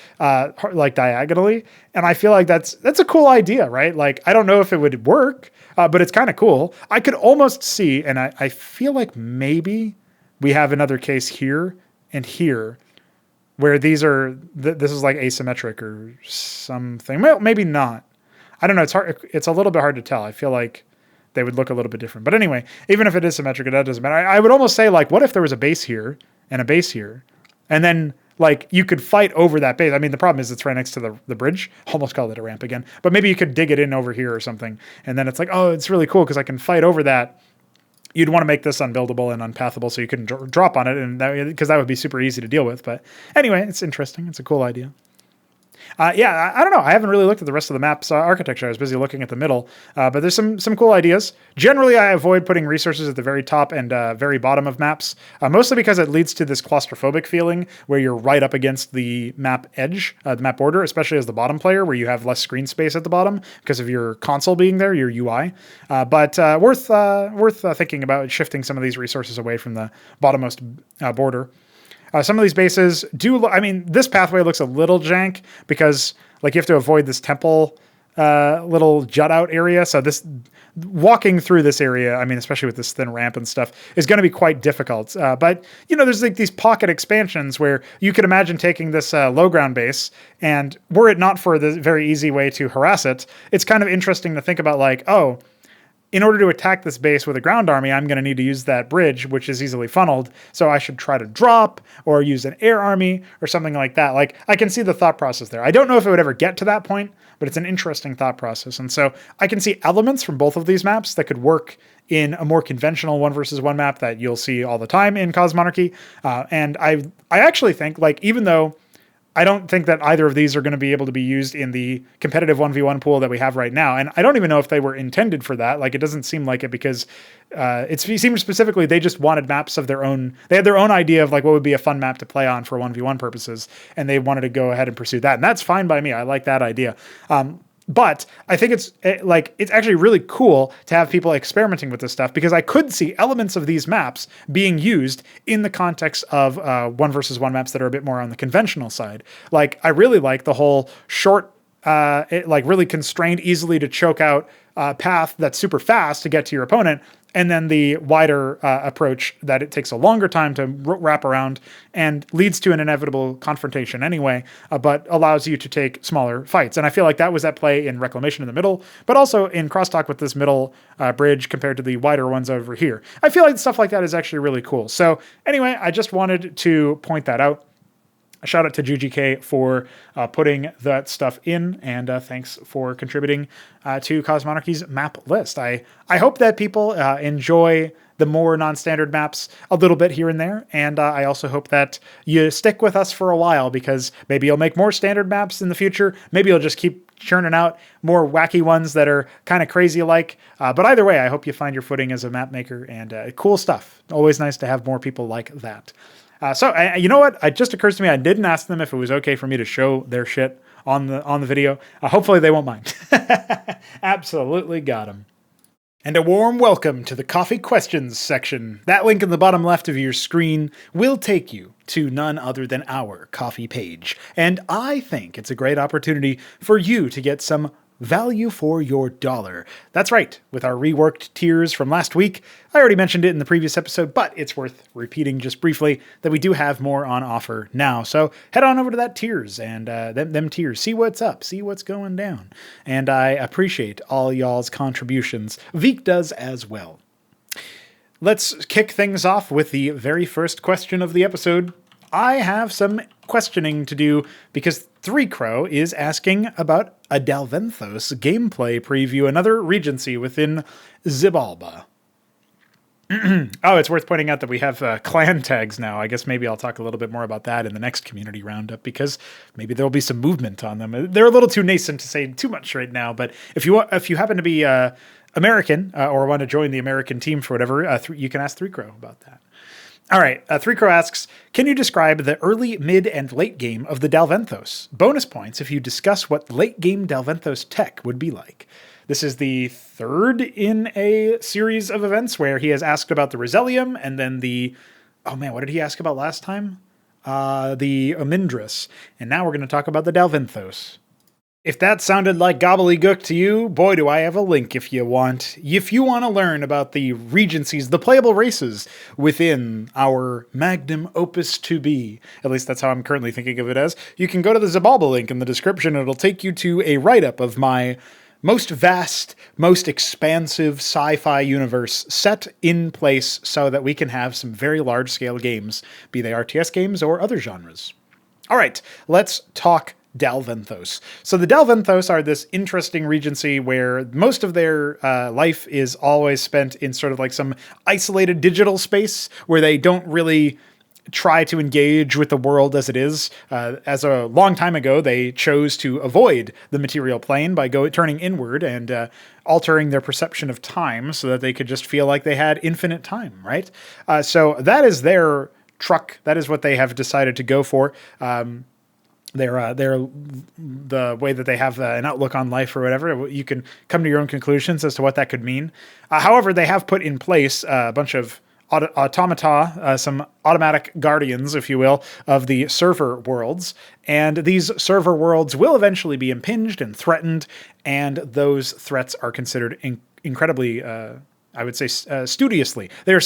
like diagonally. And I feel like that's a cool idea, right? Like, I don't know if it would work, but it's kind of cool. I could almost see, and I feel like maybe we have another case here and here, where these are, this is like asymmetric or something. Well, maybe not. I don't know. It's hard. It's a little bit hard to tell. I feel like they would look a little bit different. But anyway, even if it is symmetric, that doesn't matter. I would almost say, like, what if there was a base here and a base here? And then, like, you could fight over that base. I mean, the problem is it's right next to the bridge. Almost called it a ramp again. But maybe you could dig it in over here or something. And then it's like, oh, it's really cool because I can fight over that. You'd want to make this unbuildable and unpathable so you couldn't drop on it, and because that would be super easy to deal with. But anyway, it's interesting. It's a cool idea. Yeah, I don't know. I haven't really looked at the rest of the map's architecture. I was busy looking at the middle, but there's some cool ideas. Generally, I avoid putting resources at the very top and very bottom of maps, mostly because it leads to this claustrophobic feeling where you're right up against the map edge, the map border, especially as the bottom player, where you have less screen space at the bottom because of your console being there, your UI. But worth thinking about shifting some of these resources away from the bottommost border. Some of these bases this pathway looks a little jank because, like, you have to avoid this temple little jut out area. So walking through this area, I mean, especially with this thin ramp and stuff, is going to be quite difficult. But, there's like these pocket expansions where you could imagine taking this low ground base, and were it not for the very easy way to harass it, it's kind of interesting to think about, like, oh, in order to attack this base with a ground army, I'm going to need to use that bridge, which is easily funneled. So I should try to drop or use an air army or something like that. Like, I can see the thought process there. I don't know if it would ever get to that point, but it's an interesting thought process. And so I can see elements from both of these maps that could work in a more conventional 1v1 map that you'll see all the time in Cosmonarchy. And I actually think, like, even though I don't think that either of these are going to be able to be used in the competitive 1v1 pool that we have right now. And I don't even know if they were intended for that. Like, it doesn't seem like it, because it seems specifically they just wanted maps of their own. They had their own idea of, like, what would be a fun map to play on for 1v1 purposes. And they wanted to go ahead and pursue that. And that's fine by me. I like that idea. But I think it's actually really cool to have people experimenting with this stuff, because I could see elements of these maps being used in the context of 1v1 maps that are a bit more on the conventional side. Like, I really like the whole short, really constrained, easily to choke out path that's super fast to get to your opponent, and then the wider approach that it takes a longer time to wrap around and leads to an inevitable confrontation anyway, but allows you to take smaller fights. And I feel like that was at play in Reclamation in the middle, but also in crosstalk with this middle bridge compared to the wider ones over here. I feel like stuff like that is actually really cool. So anyway, I just wanted to point that out. A shout out to GGK for putting that stuff in, and thanks for contributing to Cosmonarchy's map list. I hope that people enjoy the more non-standard maps a little bit here and there, and I also hope that you stick with us for a while, because maybe you'll make more standard maps in the future. Maybe you'll just keep churning out more wacky ones that are kind of crazy like. But either way, I hope you find your footing as a map maker, and cool stuff. Always nice to have more people like that. So you know what? It just occurs to me I didn't ask them if it was okay for me to show their shit on the video. Hopefully they won't mind. Absolutely got them. And a warm welcome to the Coffee Questions section. That link in the bottom left of your screen will take you to none other than our coffee page. And I think it's a great opportunity for you to get some value for your dollar. That's right, with our reworked tiers from last week. I already mentioned it in the previous episode, but it's worth repeating just briefly that we do have more on offer now. So head on over to that tiers and them tiers. See what's up, see what's going down. And I appreciate all y'all's contributions. Veek does as well. Let's kick things off with the very first question of the episode. I have some questioning to do because Pr0totype is asking about a Dalventhos gameplay preview, another regency within Xibalba. Oh, it's worth pointing out that we have clan tags now. I guess maybe I'll talk a little bit more about that in the next community roundup, because maybe there'll be some movement on them. They're a little too nascent to say too much right now, but if you happen to be American or want to join the American team for whatever, you can ask Pr0totype about that. All right, Pr0totype asks, can you describe the early, mid, and late game of the Dalventhos? Bonus points if you discuss what late game Dalventhos tech would be like. This is the third in a series of events where he has asked about the Rosellium and then the... Oh man, what did he ask about last time? The Omindris. And now we're going to talk about the Dalventhos. If that sounded like gobbledygook to you, boy, do I have a link if you want. If you want to learn about the regencies, the playable races within our magnum opus to be, at least that's how I'm currently thinking of it as, you can go to the Xibalba link in the description. It'll take you to a write-up of my most vast, most expansive sci-fi universe set in place so that we can have some very large-scale games, be they RTS games or other genres. All right, let's talk Dalventhos. So the Dalventhos are this interesting regency where most of their life is always spent in sort of like some isolated digital space where they don't really try to engage with the world as it is. As a long time ago, they chose to avoid the material plane by turning inward and altering their perception of time so that they could just feel like they had infinite time, right? So that is their truck. That is what they have decided to go for. They're the way that they have an outlook on life or whatever. You can come to your own conclusions as to what that could mean. However, they have put in place a bunch of automata, some automatic guardians, if you will, of the server worlds. And these server worlds will eventually be impinged and threatened, and those threats are considered incredibly, I would say, studiously. They're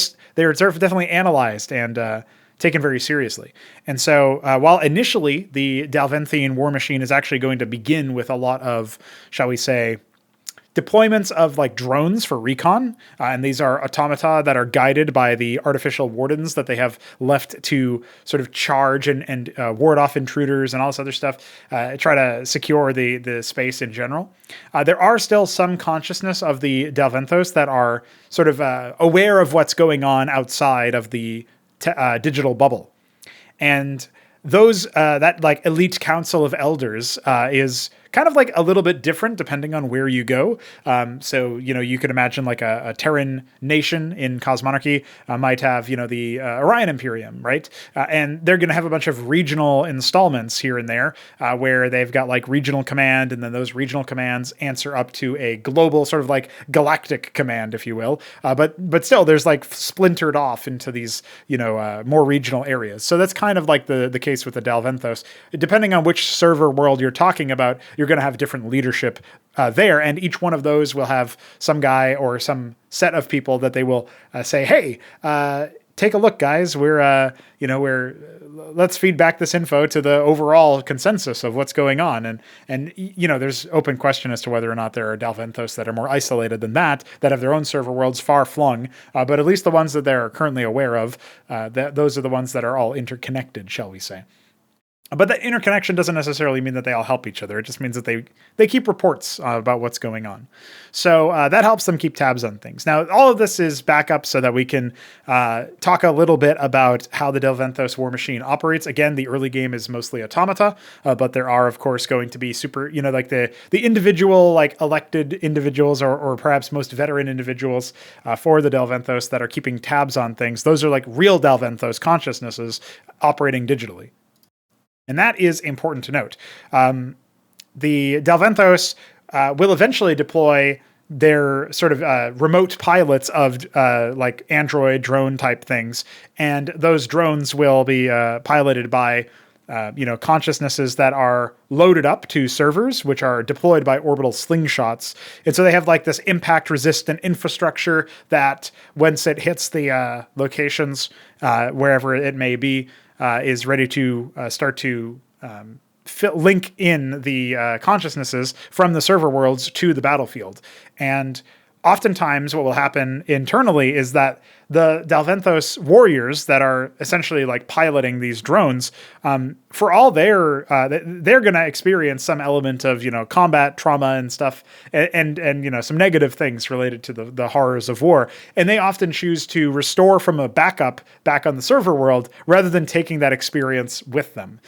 definitely analyzed and taken very seriously. And so while initially the Dalventhian war machine is actually going to begin with a lot of, shall we say, deployments of like drones for recon, and these are automata that are guided by the artificial wardens that they have left to sort of charge and ward off intruders and all this other stuff, try to secure the space in general. There are still some consciousness of the Dalventhos that are sort of aware of what's going on outside of the digital bubble. And those that like elite council of elders is kind of like a little bit different depending on where you go. So, you could imagine like a Terran nation in Cosmonarchy might have, the Orion Imperium, right? And they're going to have a bunch of regional installments here and there where they've got like regional command, and then those regional commands answer up to a global sort of like galactic command, if you will. But still, there's like splintered off into these, more regional areas. So that's kind of like the case with the Dalventhos. Depending on which server world you're talking about, you're you're going to have different leadership there. And each one of those will have some guy or some set of people that they will say, hey, take a look, guys. Let's feed back this info to the overall consensus of what's going on. And there's open question as to whether or not there are Dalventhos that are more isolated than that have their own server worlds far flung. But at least the ones that they're currently aware of, those are the ones that are all interconnected, shall we say. But that interconnection doesn't necessarily mean that they all help each other. It just means that they keep reports about what's going on. So that helps them keep tabs on things. Now, all of this is backup so that we can talk a little bit about how the Dalventhos war machine operates. Again, the early game is mostly automata, but there are, of course, going to be like the individual, like elected individuals or perhaps most veteran individuals for the Dalventhos that are keeping tabs on things. Those are like real Dalventhos consciousnesses operating digitally. And that is important to note. The Dalventhos will eventually deploy their sort of remote pilots of like Android drone type things. And those drones will be piloted by consciousnesses that are loaded up to servers, which are deployed by orbital slingshots. And so they have like this impact resistant infrastructure that once it hits the locations, wherever it may be, is ready to start to link in the consciousnesses from the server worlds to the battlefield. And oftentimes what will happen internally is that the Dalventhos warriors that are essentially like piloting these drones, for all they're going to experience some element of, combat trauma and stuff and some negative things related to the horrors of war. And they often choose to restore from a backup back on the server world rather than taking that experience with them.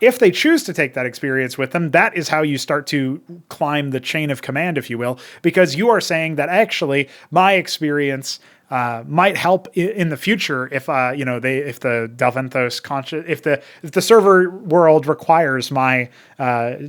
If they choose to take that experience with them, that is how you start to climb the chain of command, if you will, because you are saying that actually my experience might help in the future if the Dalventhos if the server world requires my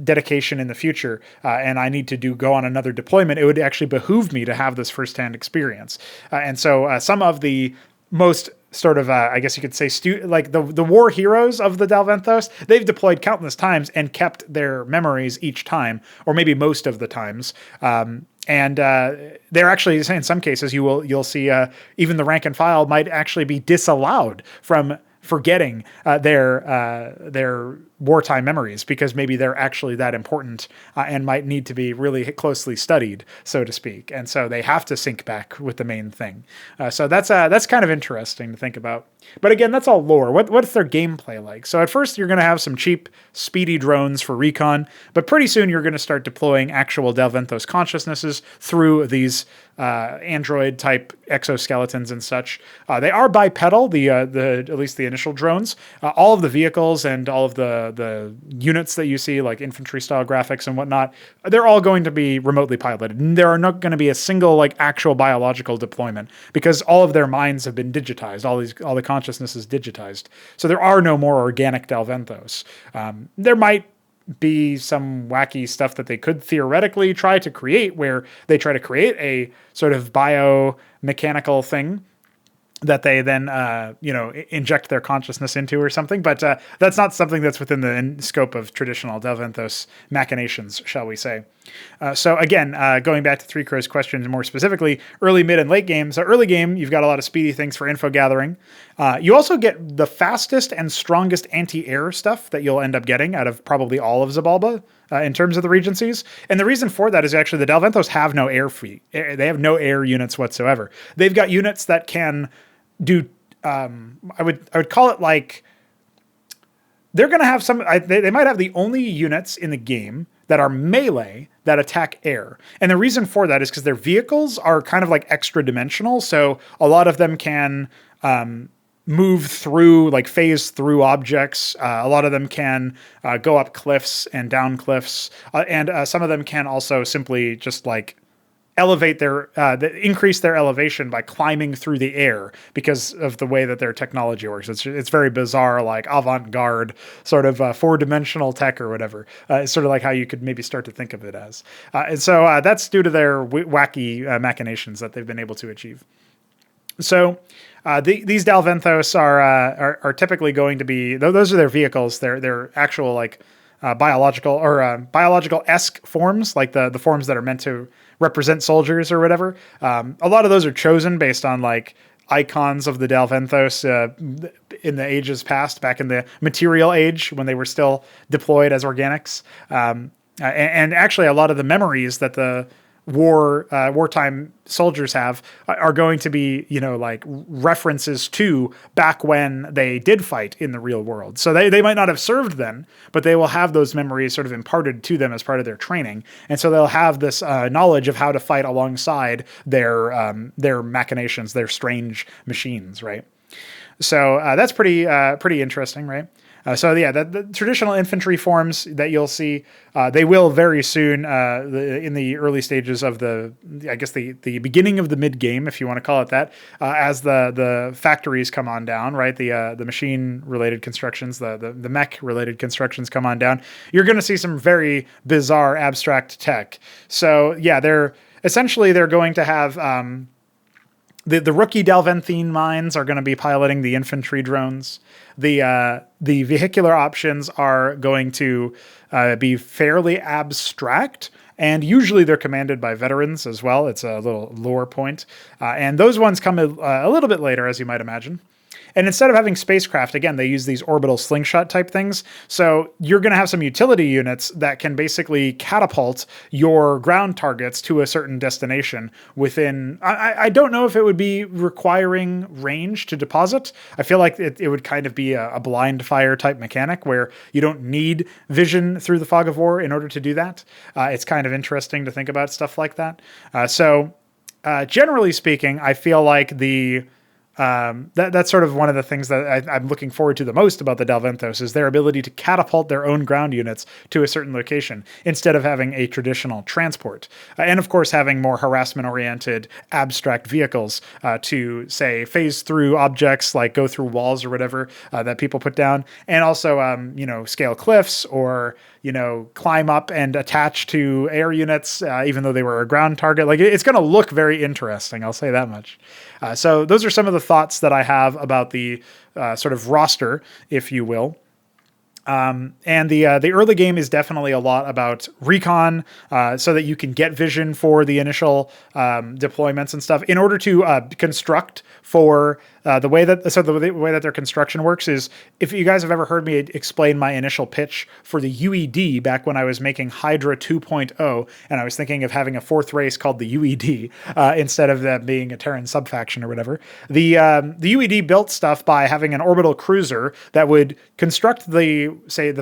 dedication in the future and I need to go on another deployment, it would actually behoove me to have this firsthand experience. And so some of the most sort of, I guess you could say, like the war heroes of the Dalventhos, they've deployed countless times and kept their memories each time, or maybe most of the times. And they're actually, in some cases, you'll see even the rank and file might actually be disallowed from forgetting their wartime memories because maybe they're actually that important and might need to be really closely studied, so to speak. And so they have to sync back with the main thing. So that's kind of interesting to think about. But again, that's all lore. What's their gameplay like? So at first, you're going to have some cheap, speedy drones for recon, but pretty soon you're going to start deploying actual Dalventhos consciousnesses through these android-type exoskeletons and such. They are bipedal, at least the initial drones. All of the vehicles and all of the units that you see, like infantry-style graphics and whatnot, they're all going to be remotely piloted. And there are not going to be a single like actual biological deployment because all of their minds have been digitized. All the consciousness is digitized. So there are no more organic Dalventhos. There might be some wacky stuff that they could theoretically try to create where they try to create a sort of biomechanical thing that they then, inject their consciousness into or something. But that's not something that's within the scope of traditional Dalventhos machinations, shall we say. So again, going back to Three Crow's questions more specifically, early, mid, and late game. So early game, you've got a lot of speedy things for info gathering. You also get the fastest and strongest anti-air stuff that you'll end up getting out of probably all of Xibalba in terms of the regencies. And the reason for that is actually the Dalventhos have no air fleet. They have no air units whatsoever. They've got units that can do, I would call it like, they're going to have they might have the only units in the game that are melee that attack air. And the reason for that is because their vehicles are kind of like extra dimensional. So a lot of them can move through, like phase through objects. A lot of them can go up cliffs and down cliffs. And some of them can also simply just like elevate increase their elevation by climbing through the air because of the way that their technology works. It's very bizarre, like avant-garde sort of four-dimensional tech or whatever. It's sort of like how you could maybe start to think of it as. And so that's due to their wacky machinations that they've been able to achieve. So these Dalventhos are typically going to be, those are their vehicles. They're actual like biological-esque forms, like the forms that are meant to represent soldiers or whatever. A lot of those are chosen based on like icons of the Dalventhos in the ages past, back in the material age when they were still deployed as organics. And actually, a lot of the memories that the wartime soldiers have are going to be, like references to back when they did fight in the real world. So they might not have served then, but they will have those memories sort of imparted to them as part of their training. And so they'll have this knowledge of how to fight alongside their machinations, their strange machines, right? So that's pretty interesting, right? The traditional infantry forms that you'll see, they will very soon in the early stages of the beginning of the mid game, if you want to call it that, as the factories come on down, right? The machine related constructions, the mech related constructions come on down. You're going to see some very bizarre abstract tech. So yeah, they're going to have. The rookie Dalventhine mines are going to be piloting the infantry drones. The vehicular options are going to be fairly abstract, and usually they're commanded by veterans as well. It's a little lore point. And those ones come a little bit later, as you might imagine. And instead of having spacecraft, again, they use these orbital slingshot type things. So you're going to have some utility units that can basically catapult your ground targets to a certain destination within... I don't know if it would be requiring range to deposit. I feel like it would kind of be a blind fire type mechanic where you don't need vision through the fog of war in order to do that. It's kind of interesting to think about stuff like that. Generally speaking, I feel like that's sort of one of the things that I'm looking forward to the most about the Dalventhos is their ability to catapult their own ground units to a certain location instead of having a traditional transport. And of course, having more harassment-oriented abstract vehicles to, say, phase through objects, like go through walls or whatever that people put down, and also, scale cliffs or, climb up and attach to air units, even though they were a ground target. Like, it's going to look very interesting, I'll say that much. So those are some of the thoughts that I have about the sort of roster, if you will. And the early game is definitely a lot about recon, so that you can get vision for the initial deployments and stuff in order to construct for the way that their construction works is, if you guys have ever heard me explain my initial pitch for the UED back when I was making Hydra 2.0, and I was thinking of having a fourth race called the UED instead of that being a Terran subfaction or whatever. The UED built stuff by having an orbital cruiser that would construct the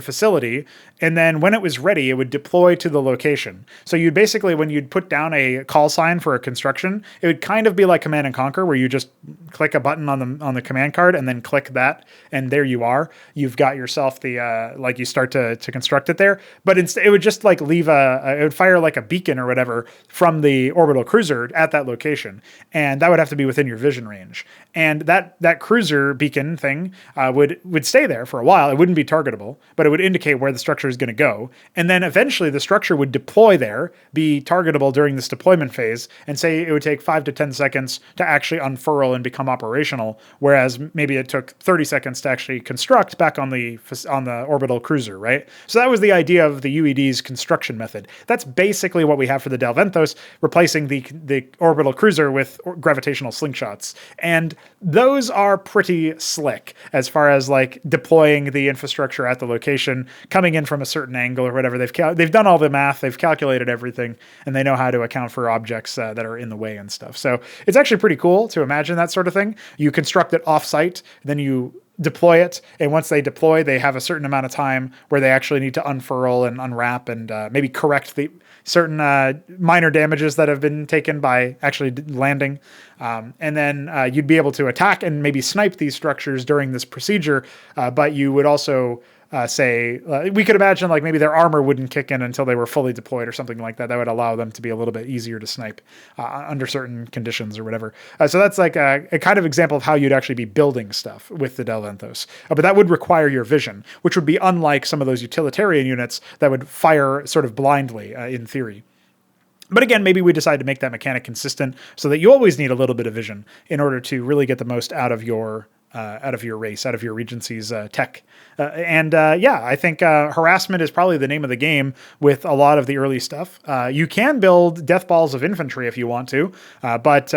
facility, and then when it was ready, it would deploy to the location. So you'd basically, when you'd put down a call sign for a construction, it would kind of be like Command and Conquer, where you just click a button on the command card and then click that, and there you are. You've got yourself you start to construct it there. But it would just like leave it would fire like a beacon or whatever from the orbital cruiser at that location, and that would have to be within your vision range. And that cruiser beacon thing would stay there for a while. It wouldn't be targetable, but it would indicate where the structure is going to go. And then eventually the structure would deploy there, be targetable during this deployment phase, and say it would take 5 to 10 seconds to actually unfurl and become operational, whereas maybe it took 30 seconds to actually construct back on the orbital cruiser, right? So that was the idea of the UED's construction method. That's basically what we have for the Dalventhos, replacing the orbital cruiser with gravitational slingshots. And those are pretty slick as far as like deploying the infrastructure at the location, coming in from a certain angle or whatever. They've done all the math, they've calculated everything, and they know how to account for objects that are in the way and stuff. So it's actually pretty cool to imagine that sort of thing. You construct it off-site, then you deploy it, and once they deploy, they have a certain amount of time where they actually need to unfurl and unwrap and maybe correct the certain minor damages that have been taken by actually landing. And then you'd be able to attack and maybe snipe these structures during this procedure, but you would also we could imagine like maybe their armor wouldn't kick in until they were fully deployed or something like that. That would allow them to be a little bit easier to snipe under certain conditions or whatever. So that's like a kind of example of how you'd actually be building stuff with the Dalventhos. But that would require your vision, which would be unlike some of those utilitarian units that would fire sort of blindly in theory. But again, maybe we decide to make that mechanic consistent so that you always need a little bit of vision in order to really get the most out of your out of your race, out of your regency's tech. I think harassment is probably the name of the game with a lot of the early stuff. You can build death balls of infantry if you want to, but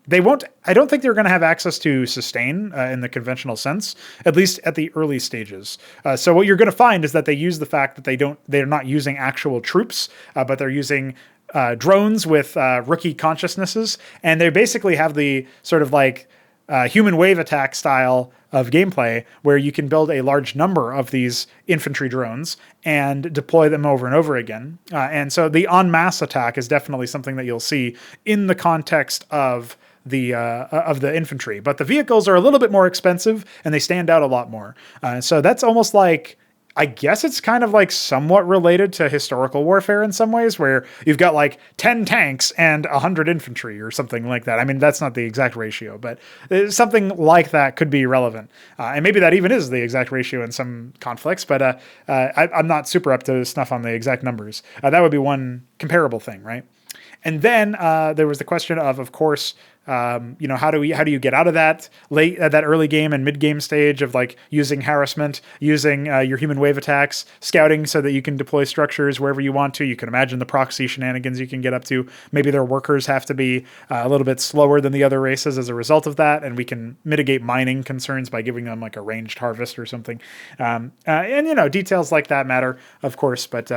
they won't. I don't think they're going to have access to sustain in the conventional sense, at least at the early stages. So what you're going to find is that they use the fact that they're not using actual troops, but they're using drones with rookie consciousnesses, and they basically have the sort of like human wave attack style of gameplay where you can build a large number of these infantry drones and deploy them over and over again. And so the en masse attack is definitely something that you'll see in the context of the infantry. But the vehicles are a little bit more expensive and they stand out a lot more. So that's almost like, I guess it's kind of like somewhat related to historical warfare in some ways, where you've got like 10 tanks and 100 infantry or something like that. I mean, that's not the exact ratio, but something like that could be relevant. And maybe that even is the exact ratio in some conflicts, but I'm not super up to snuff on the exact numbers. That would be one comparable thing, right? And then there was the question of course, how do you get out of that that early game and mid game stage of like using harassment, using your human wave attacks, scouting so that you can deploy structures wherever you want to. You can imagine the proxy shenanigans you can get up to. Maybe their workers have to be a little bit slower than the other races as a result of that, and we can mitigate mining concerns by giving them like a ranged harvest or something. Details like that matter, of course, but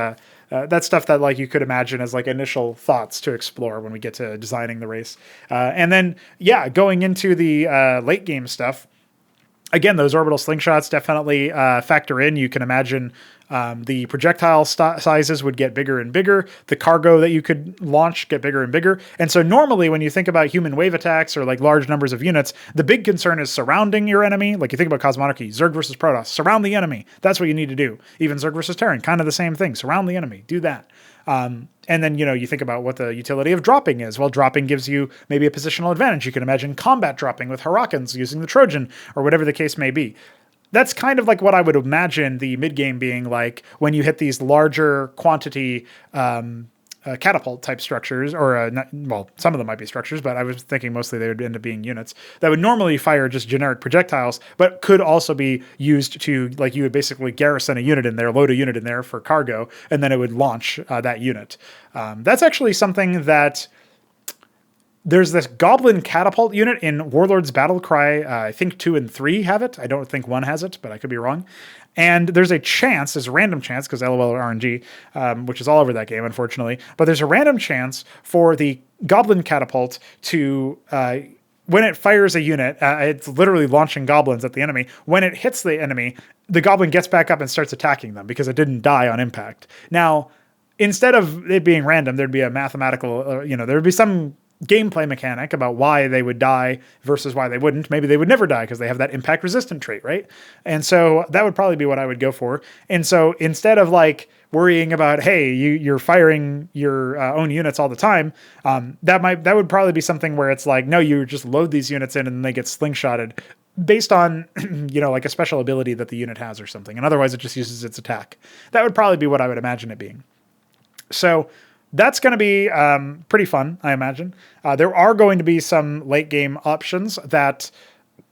that's stuff that like you could imagine as like initial thoughts to explore when we get to designing the race. And then, going into the late game stuff, again, those orbital slingshots definitely factor in. You can imagine the projectile sizes would get bigger and bigger. The cargo that you could launch get bigger and bigger. And so normally when you think about human wave attacks or like large numbers of units, the big concern is surrounding your enemy. Like you think about Cosmonarchy, Zerg versus Protoss, surround the enemy. That's what you need to do. Even Zerg versus Terran, kind of the same thing. Surround the enemy. Do that. And then, you think about what the utility of dropping is. Well, dropping gives you maybe a positional advantage. You can imagine combat dropping with Hurricanes using the Trojan or whatever the case may be. That's kind of like what I would imagine the mid-game being like when you hit these larger quantity catapult type structures, or some of them might be structures, but I was thinking mostly they would end up being units that would normally fire just generic projectiles, but could also be used to, like, you would basically garrison a unit in there, load a unit in there for cargo, and then it would launch that unit. That's actually something that there's this Goblin catapult unit in Warlord's Battlecry. I think 2 and 3 have it. I don't think 1 has it, but I could be wrong. And there's a random chance, because LOL or RNG, which is all over that game, unfortunately. But there's a random chance for the Goblin catapult to, when it fires a unit, it's literally launching goblins at the enemy. When it hits the enemy, the goblin gets back up and starts attacking them because it didn't die on impact. Now, instead of it being random, there'd be a mathematical, there'd be some gameplay mechanic about why they would die versus why they wouldn't. Maybe they would never die because they have that impact resistant trait, right? And so that would probably be what I would go for. And so instead of like worrying about, hey, you're firing your own units all the time, that would probably be something where it's like, no, you just load these units in and then they get slingshotted based on, like a special ability that the unit has or something. And otherwise it just uses its attack. That would probably be what I would imagine it being. So that's going to be pretty fun, I imagine. There are going to be some late game options that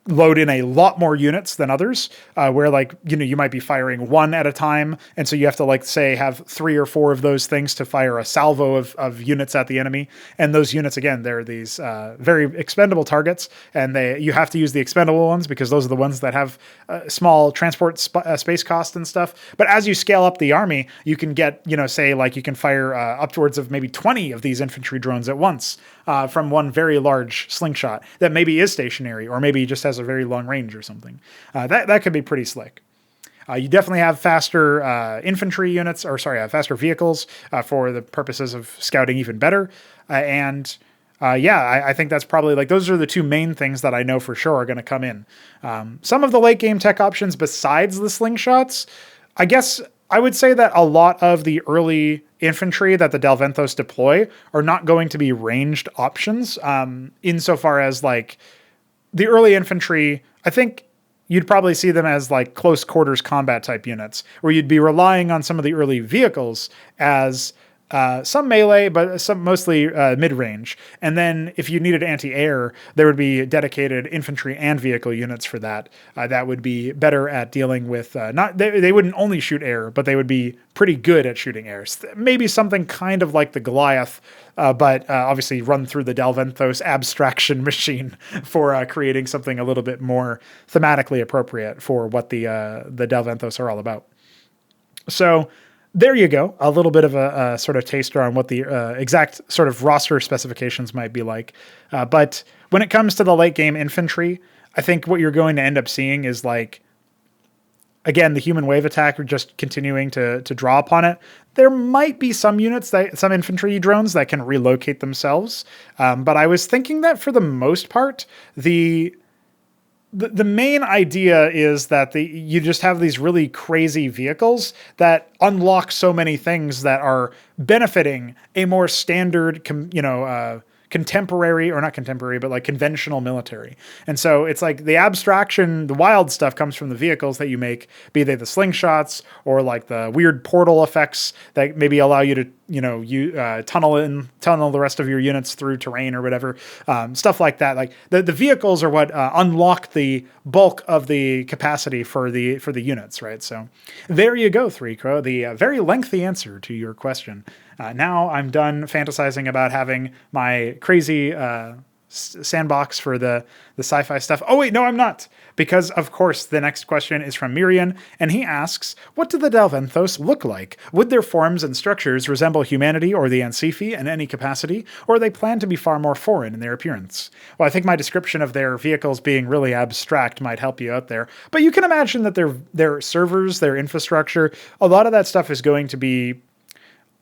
load in a lot more units than others, where like, you might be firing one at a time. And so you have to like say have 3 or 4 of those things to fire a salvo of units at the enemy. And those units, again, they're these very expendable targets, and you have to use the expendable ones because those are the ones that have small transport space cost and stuff. But as you scale up the army, you can get, say like you can fire upwards of maybe 20 of these infantry drones at once from one very large slingshot that maybe is stationary or maybe just has a very long range or something. That could be pretty slick. You definitely have faster infantry units, faster vehicles for the purposes of scouting even better. I think that's probably like, those are the 2 main things that I know for sure are going to come in. Some of the late game tech options besides the slingshots, I guess I would say that a lot of the early infantry that the Dalventhos deploy are not going to be ranged options, insofar as like the early infantry, I think you'd probably see them as like close quarters combat type units, where you'd be relying on some of the early vehicles as some melee, but some mostly mid-range. And then if you needed anti-air, there would be dedicated infantry and vehicle units for that. That would be better at dealing with, they wouldn't only shoot air, but they would be pretty good at shooting air. Maybe something kind of like the Goliath, but obviously run through the Dalventhos abstraction machine for creating something a little bit more thematically appropriate for what the Dalventhos are all about. So there you go. A little bit of a sort of taster on what the exact sort of roster specifications might be like. But when it comes to the late game infantry, I think what you're going to end up seeing is like, again, the human wave attack are just continuing to draw upon it. There might be some units, some infantry drones that can relocate themselves. But I was thinking that for the most part, the main idea is that you just have these really crazy vehicles that unlock so many things that are benefiting a more standard, contemporary, or not contemporary, but like conventional military. And so it's like the abstraction, the wild stuff comes from the vehicles that you make, be they the slingshots or like the weird portal effects that maybe allow you to, tunnel the rest of your units through terrain or whatever, stuff like that. Like the vehicles are what unlock the bulk of the capacity for the units, right? So there you go, Pr0totype, the very lengthy answer to your question. Now I'm done fantasizing about having my crazy sandbox for the sci-fi stuff. Oh wait, no, I'm not. Because of course the next question is from Myrian, and he asks, what do the Dalventhos look like? Would their forms and structures resemble humanity or the Ansifi in any capacity, or are they planned to be far more foreign in their appearance? Well, I think my description of their vehicles being really abstract might help you out there. But you can imagine that their servers, their infrastructure, a lot of that stuff is going to be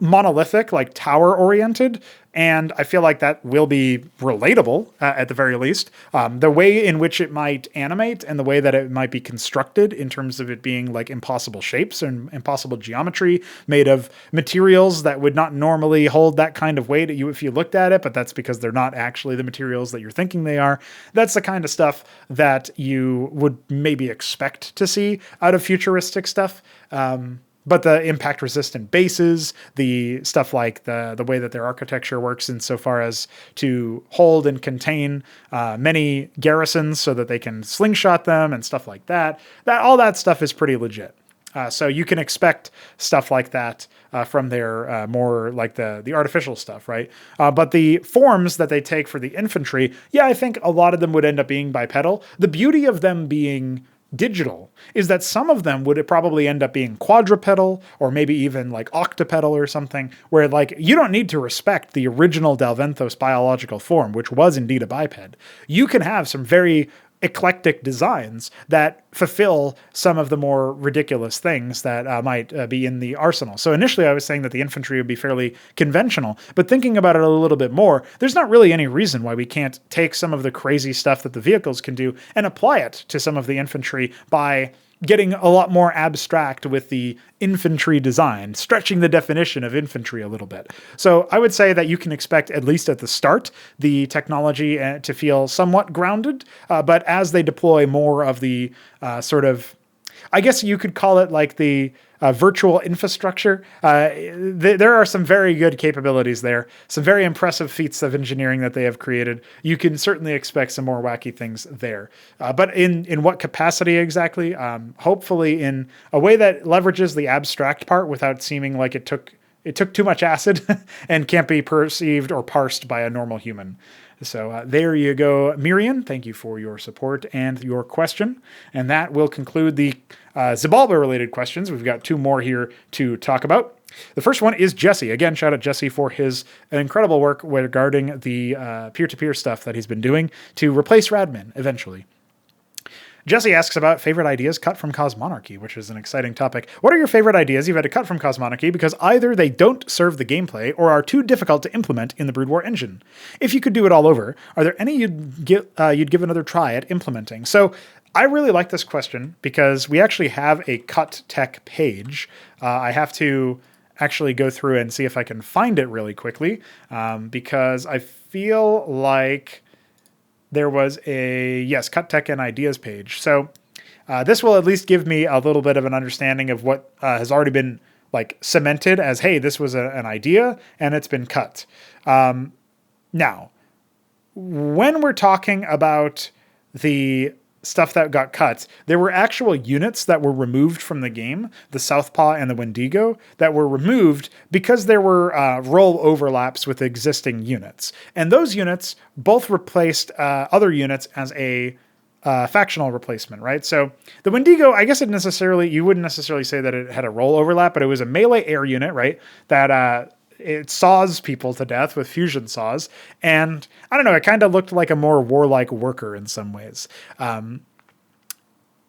monolithic, like tower oriented, and I feel like that will be relatable at the very least. The way in which it might animate and the way that it might be constructed in terms of it being like impossible shapes and impossible geometry made of materials that would not normally hold that kind of weight if you looked at it, but that's because they're not actually the materials that you're thinking they are. That's the kind of stuff that you would maybe expect to see out of futuristic stuff. But the impact-resistant bases, the stuff like the way that their architecture works insofar as to hold and contain many garrisons so that they can slingshot them and stuff like that, all that stuff is pretty legit. So you can expect stuff like that from their more like the artificial stuff, right? But the forms that they take for the infantry, yeah, I think a lot of them would end up being bipedal. The beauty of them being digital is that some of them would probably end up being quadrupedal or maybe even like octopedal or something, where like you don't need to respect the original Dalventhos biological form, which was indeed a biped. You can have some very eclectic designs that fulfill some of the more ridiculous things that might be in the arsenal. So initially I was saying that the infantry would be fairly conventional, but thinking about it a little bit more, there's not really any reason why we can't take some of the crazy stuff that the vehicles can do and apply it to some of the infantry by getting a lot more abstract with the infantry design, stretching the definition of infantry a little bit. So I would say that you can expect, at least at the start, the technology to feel somewhat grounded, but as they deploy more of the sort of, I guess you could call it like the virtual infrastructure. There are some very good capabilities there, some very impressive feats of engineering that they have created. You can certainly expect some more wacky things there. But in what capacity exactly? Hopefully in a way that leverages the abstract part without seeming like it took too much acid and can't be perceived or parsed by a normal human. So there you go, Myrian. Thank you for your support and your question. And that will conclude the Xibalba-related questions. We've got two more here to talk about. The first one is Jesse. Again, shout out Jesse for his incredible work regarding the peer-to-peer stuff that he's been doing to replace Radmin eventually. Jesse asks about favorite ideas cut from Cosmonarchy, which is an exciting topic. What are your favorite ideas you've had to cut from Cosmonarchy because either they don't serve the gameplay or are too difficult to implement in the Brood War engine? If you could do it all over, are there any you'd give another try at implementing? So I really like this question because we actually have a cut tech page. I have to actually go through and see if I can find it really quickly because I feel like there was a, cut tech and ideas page. So this will at least give me a little bit of an understanding of what has already been like cemented as, hey, this was an idea and it's been cut. Now, when we're talking about the stuff that got cut, there were actual units that were removed from the game, the Southpaw and the Wendigo, that were removed because there were role overlaps with existing units. And those units both replaced other units as a factional replacement, right? So the Wendigo, I guess you wouldn't necessarily say that it had a role overlap, but it was a melee air unit, right? That it saws people to death with fusion saws. And I don't know, it kind of looked like a more warlike worker in some ways.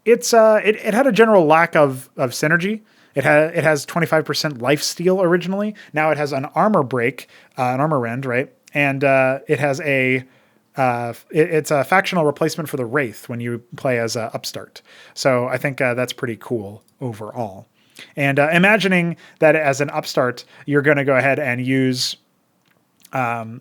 It had a general lack of synergy. It has 25% lifesteal originally. Now it has an armor break, an armor rend, right? And it has it's a factional replacement for the Wraith when you play as a upstart. So I think that's pretty cool overall. And imagining that as an upstart, you're going to go ahead and use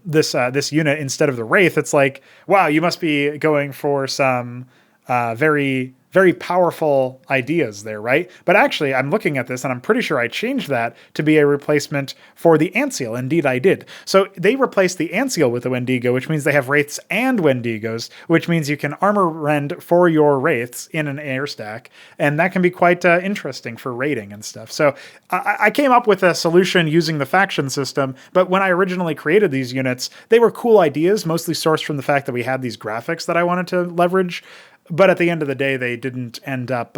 this unit instead of the Wraith. It's like, wow, you must be going for some very, very powerful ideas there, right? But actually, I'm looking at this and I'm pretty sure I changed that to be a replacement for the Antseal. Indeed, I did. So they replaced the Antseal with the Wendigo, which means they have Wraiths and Wendigos, which means you can armor rend for your Wraiths in an air stack. And that can be quite interesting for raiding and stuff. So I came up with a solution using the faction system, but when I originally created these units, they were cool ideas, mostly sourced from the fact that we had these graphics that I wanted to leverage. But at the end of the day, they didn't end up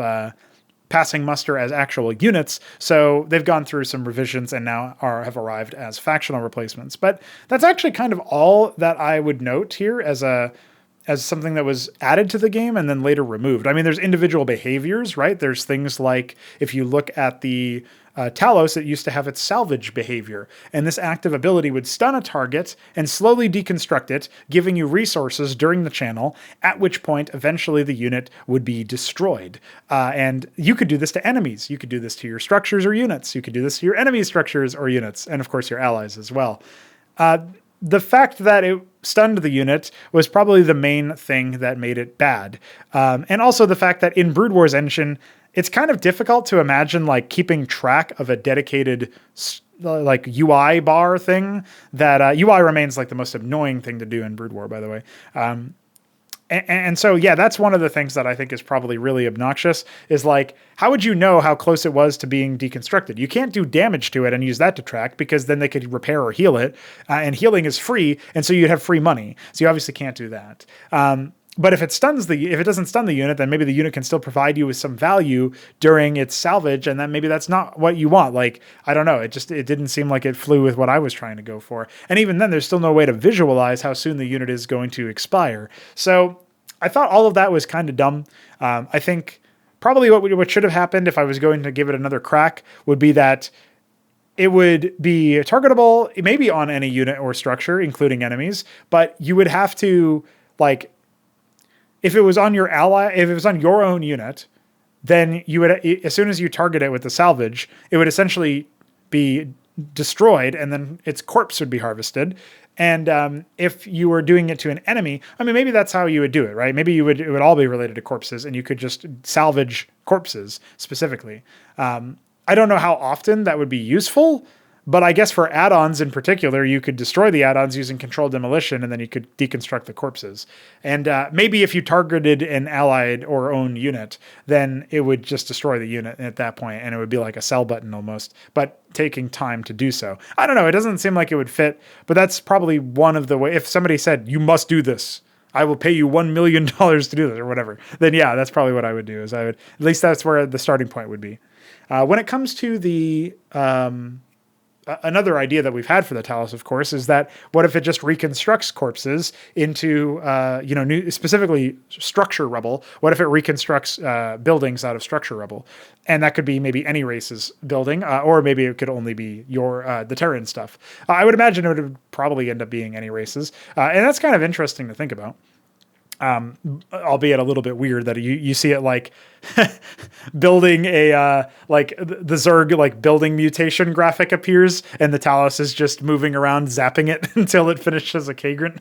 passing muster as actual units. So they've gone through some revisions and now have arrived as factional replacements. But that's actually kind of all that I would note here as something that was added to the game and then later removed. I mean, there's individual behaviors, right? There's things like if you look at the Talos, it used to have its salvage behavior, and this active ability would stun a target and slowly deconstruct it, giving you resources during the channel, at which point eventually the unit would be destroyed. And you could do this to enemies. You could do this to your structures or units. You could do this to your enemy structures or units, and of course your allies as well. The fact that it stunned the unit was probably the main thing that made it bad. And also the fact that in Brood War's engine, it's kind of difficult to imagine like keeping track of a dedicated like UI bar thing that UI remains like the most annoying thing to do in Brood War, by the way. And so, yeah, that's one of the things that I think is probably really obnoxious is like, how would you know how close it was to being deconstructed? You can't do damage to it and use that to track because then they could repair or heal it. And healing is free. And so you'd have free money. So you obviously can't do that. But if it doesn't stun the unit, then maybe the unit can still provide you with some value during its salvage, and then maybe that's not what you want. Like, I don't know, it didn't seem like it flew with what I was trying to go for. And even then, there's still no way to visualize how soon the unit is going to expire. So I thought all of that was kind of dumb. I think probably what should have happened if I was going to give it another crack would be that it would be targetable maybe on any unit or structure, including enemies, but you would have to, like, if it was on your ally, if it was on your own unit, then you would, as soon as you target it with the salvage, it would essentially be destroyed and then its corpse would be harvested. And if you were doing it to an enemy, I mean, maybe that's how you would do it, right? Maybe it would all be related to corpses and you could just salvage corpses specifically. I don't know how often that would be useful, but I guess for add-ons in particular, you could destroy the add-ons using controlled demolition, and then you could deconstruct the corpses. And maybe if you targeted an allied or own unit, then it would just destroy the unit at that point, and it would be like a sell button almost, but taking time to do so. I don't know. It doesn't seem like it would fit, but that's probably one of the ways. If somebody said, you must do this, I will pay you $1 million to do this or whatever, then yeah, that's probably what I would do. At least that's where the starting point would be. When it comes to the... another idea that we've had for the Talos, of course, is that what if it just reconstructs corpses into, new, specifically structure rubble? What if it reconstructs buildings out of structure rubble? And that could be maybe any race's building, or maybe it could only be the Terran stuff. I would imagine it would probably end up being any races. And that's kind of interesting to think about. Albeit a little bit weird that you see it like building like the Zerg like building mutation graphic appears and the Talos is just moving around zapping it until it finishes a Kagrant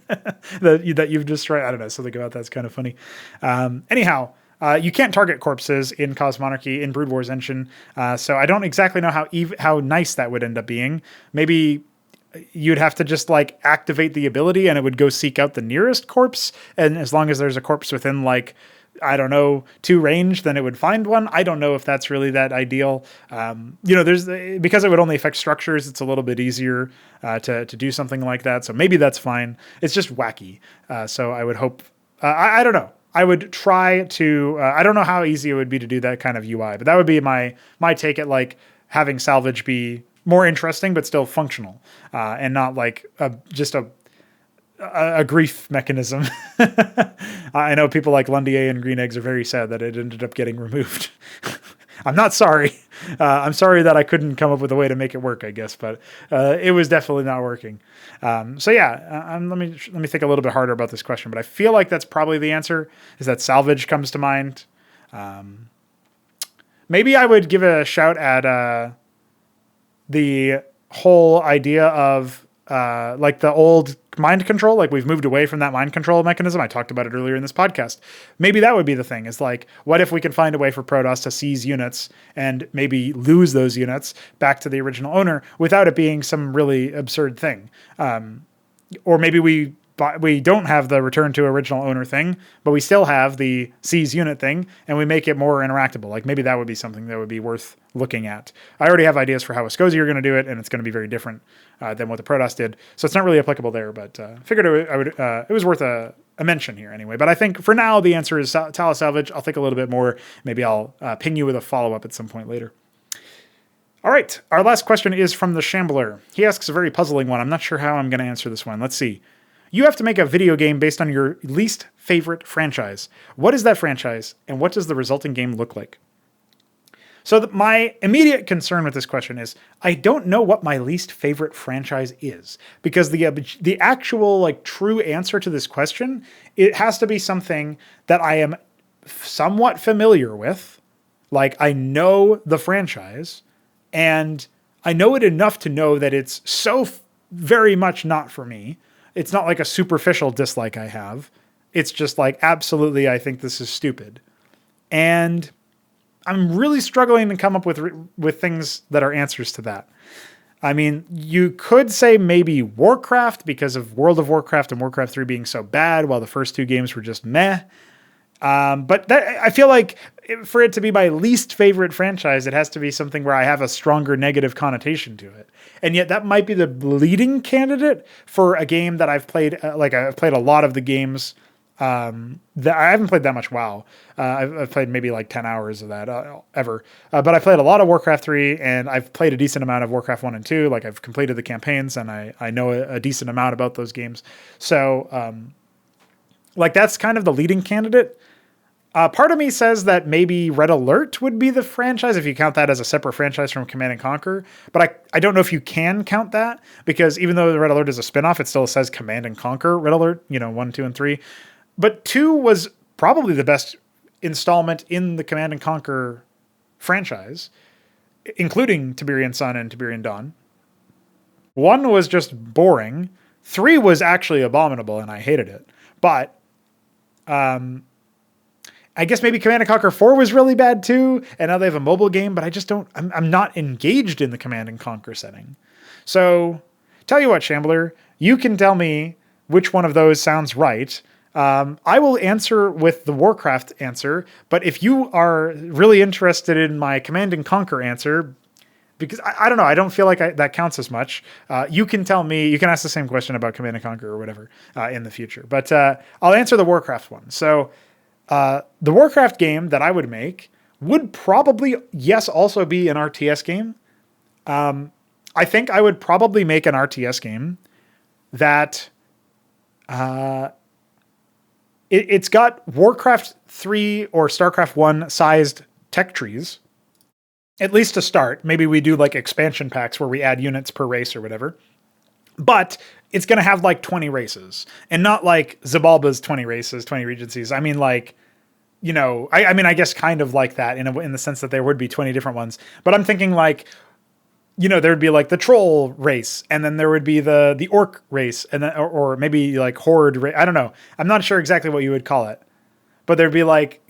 that you've destroyed. I don't know, something about that's kind of funny. Anyhow, You can't target corpses in Cosmonarchy in Brood War's engine, so I don't exactly know how nice that would end up being. Maybe you'd have to just like activate the ability and it would go seek out the nearest corpse, and as long as there's a corpse within like, I don't know, 2 range, then it would find one. I don't know if that's really that ideal. There's, because it would only affect structures, it's a little bit easier to do something like that. So maybe that's fine. It's just wacky. So I would hope, I don't know. I would try to, I don't know how easy it would be to do that kind of UI, but that would be my take at like having salvage be more interesting, but still functional, and not like just a grief mechanism. I know people like Lundier and Green Eggs are very sad that it ended up getting removed. I'm not sorry. I'm sorry that I couldn't come up with a way to make it work, I guess, but it was definitely not working. Let me think a little bit harder about this question, but I feel like that's probably the answer, is that salvage comes to mind. Maybe I would give a shout at the whole idea of like the old mind control. Like we've moved away from that mind control mechanism. I talked about it earlier in this podcast. Maybe that would be the thing, is like, what if we can find a way for Protoss to seize units and maybe lose those units back to the original owner without it being some really absurd thing. Or maybe we don't have the return to original owner thing, but we still have the seize unit thing, and we make it more interactable. Like maybe that would be something that would be worth looking at. I already have ideas for how Ascosi are going to do it, and it's going to be very different than what the Protoss did. So it's not really applicable there, but figured it was worth a mention here anyway. But I think for now, the answer is Talus Salvage. I'll think a little bit more. Maybe I'll ping you with a follow-up at some point later. All right, our last question is from the Shambler. He asks a very puzzling one. I'm not sure how I'm going to answer this one. Let's see. You have to make a video game based on your least favorite franchise. What is that franchise, and what does the resulting game look like? So my immediate concern with this question is I don't know what my least favorite franchise is, because the actual like true answer to this question, it has to be something that I am somewhat familiar with. Like I know the franchise, and I know it enough to know that it's so very much not for me. It's not like a superficial dislike I have. It's just like, absolutely, I think this is stupid. And I'm really struggling to come up with things that are answers to that. I mean, you could say maybe Warcraft, because of World of Warcraft and Warcraft 3 being so bad, while the first 2 games were just meh. But I feel like for it to be my least favorite franchise, it has to be something where I have a stronger negative connotation to it. And yet that might be the leading candidate for a game that I've played. I've played a lot of the games that I haven't played that much WoW. I've played maybe like 10 hours of that ever. But I played a lot of Warcraft 3, and I've played a decent amount of Warcraft 1 and 2. Like I've completed the campaigns, and I know a decent amount about those games. So like that's kind of the leading candidate. Part of me says that maybe Red Alert would be the franchise if you count that as a separate franchise from Command and Conquer. But I don't know if you can count that, because even though Red Alert is a spinoff, it still says Command and Conquer Red Alert, 1, 2, and 3. But 2 was probably the best installment in the Command and Conquer franchise, including Tiberian Sun and Tiberian Dawn. 1 was just boring. 3 was actually abominable, and I hated it. But I guess maybe Command & Conquer 4 was really bad too, and now they have a mobile game, but I just I'm not engaged in the Command & Conquer setting. So, tell you what, Shambler, you can tell me which one of those sounds right. I will answer with the Warcraft answer, but if you are really interested in my Command & Conquer answer, because I don't know, I don't feel like that counts as much, you can tell me, you can ask the same question about Command & Conquer or whatever in the future. But I'll answer the Warcraft one. So, the Warcraft game that I would make would probably, yes, also be an RTS game. I think I would probably make an RTS game that it's got Warcraft 3 or StarCraft 1 sized tech trees, at least to start. Maybe we do like expansion packs where we add units per race or whatever. But it's going to have like 20 races, and not like Zabalba's 20 races, 20 regencies. I mean, like, I guess kind of like that in the sense that there would be 20 different ones. But I'm thinking like, there would be like the troll race, and then there would be the orc race, and then, or maybe like horde race. I don't know. I'm not sure exactly what you would call it, but there'd be like,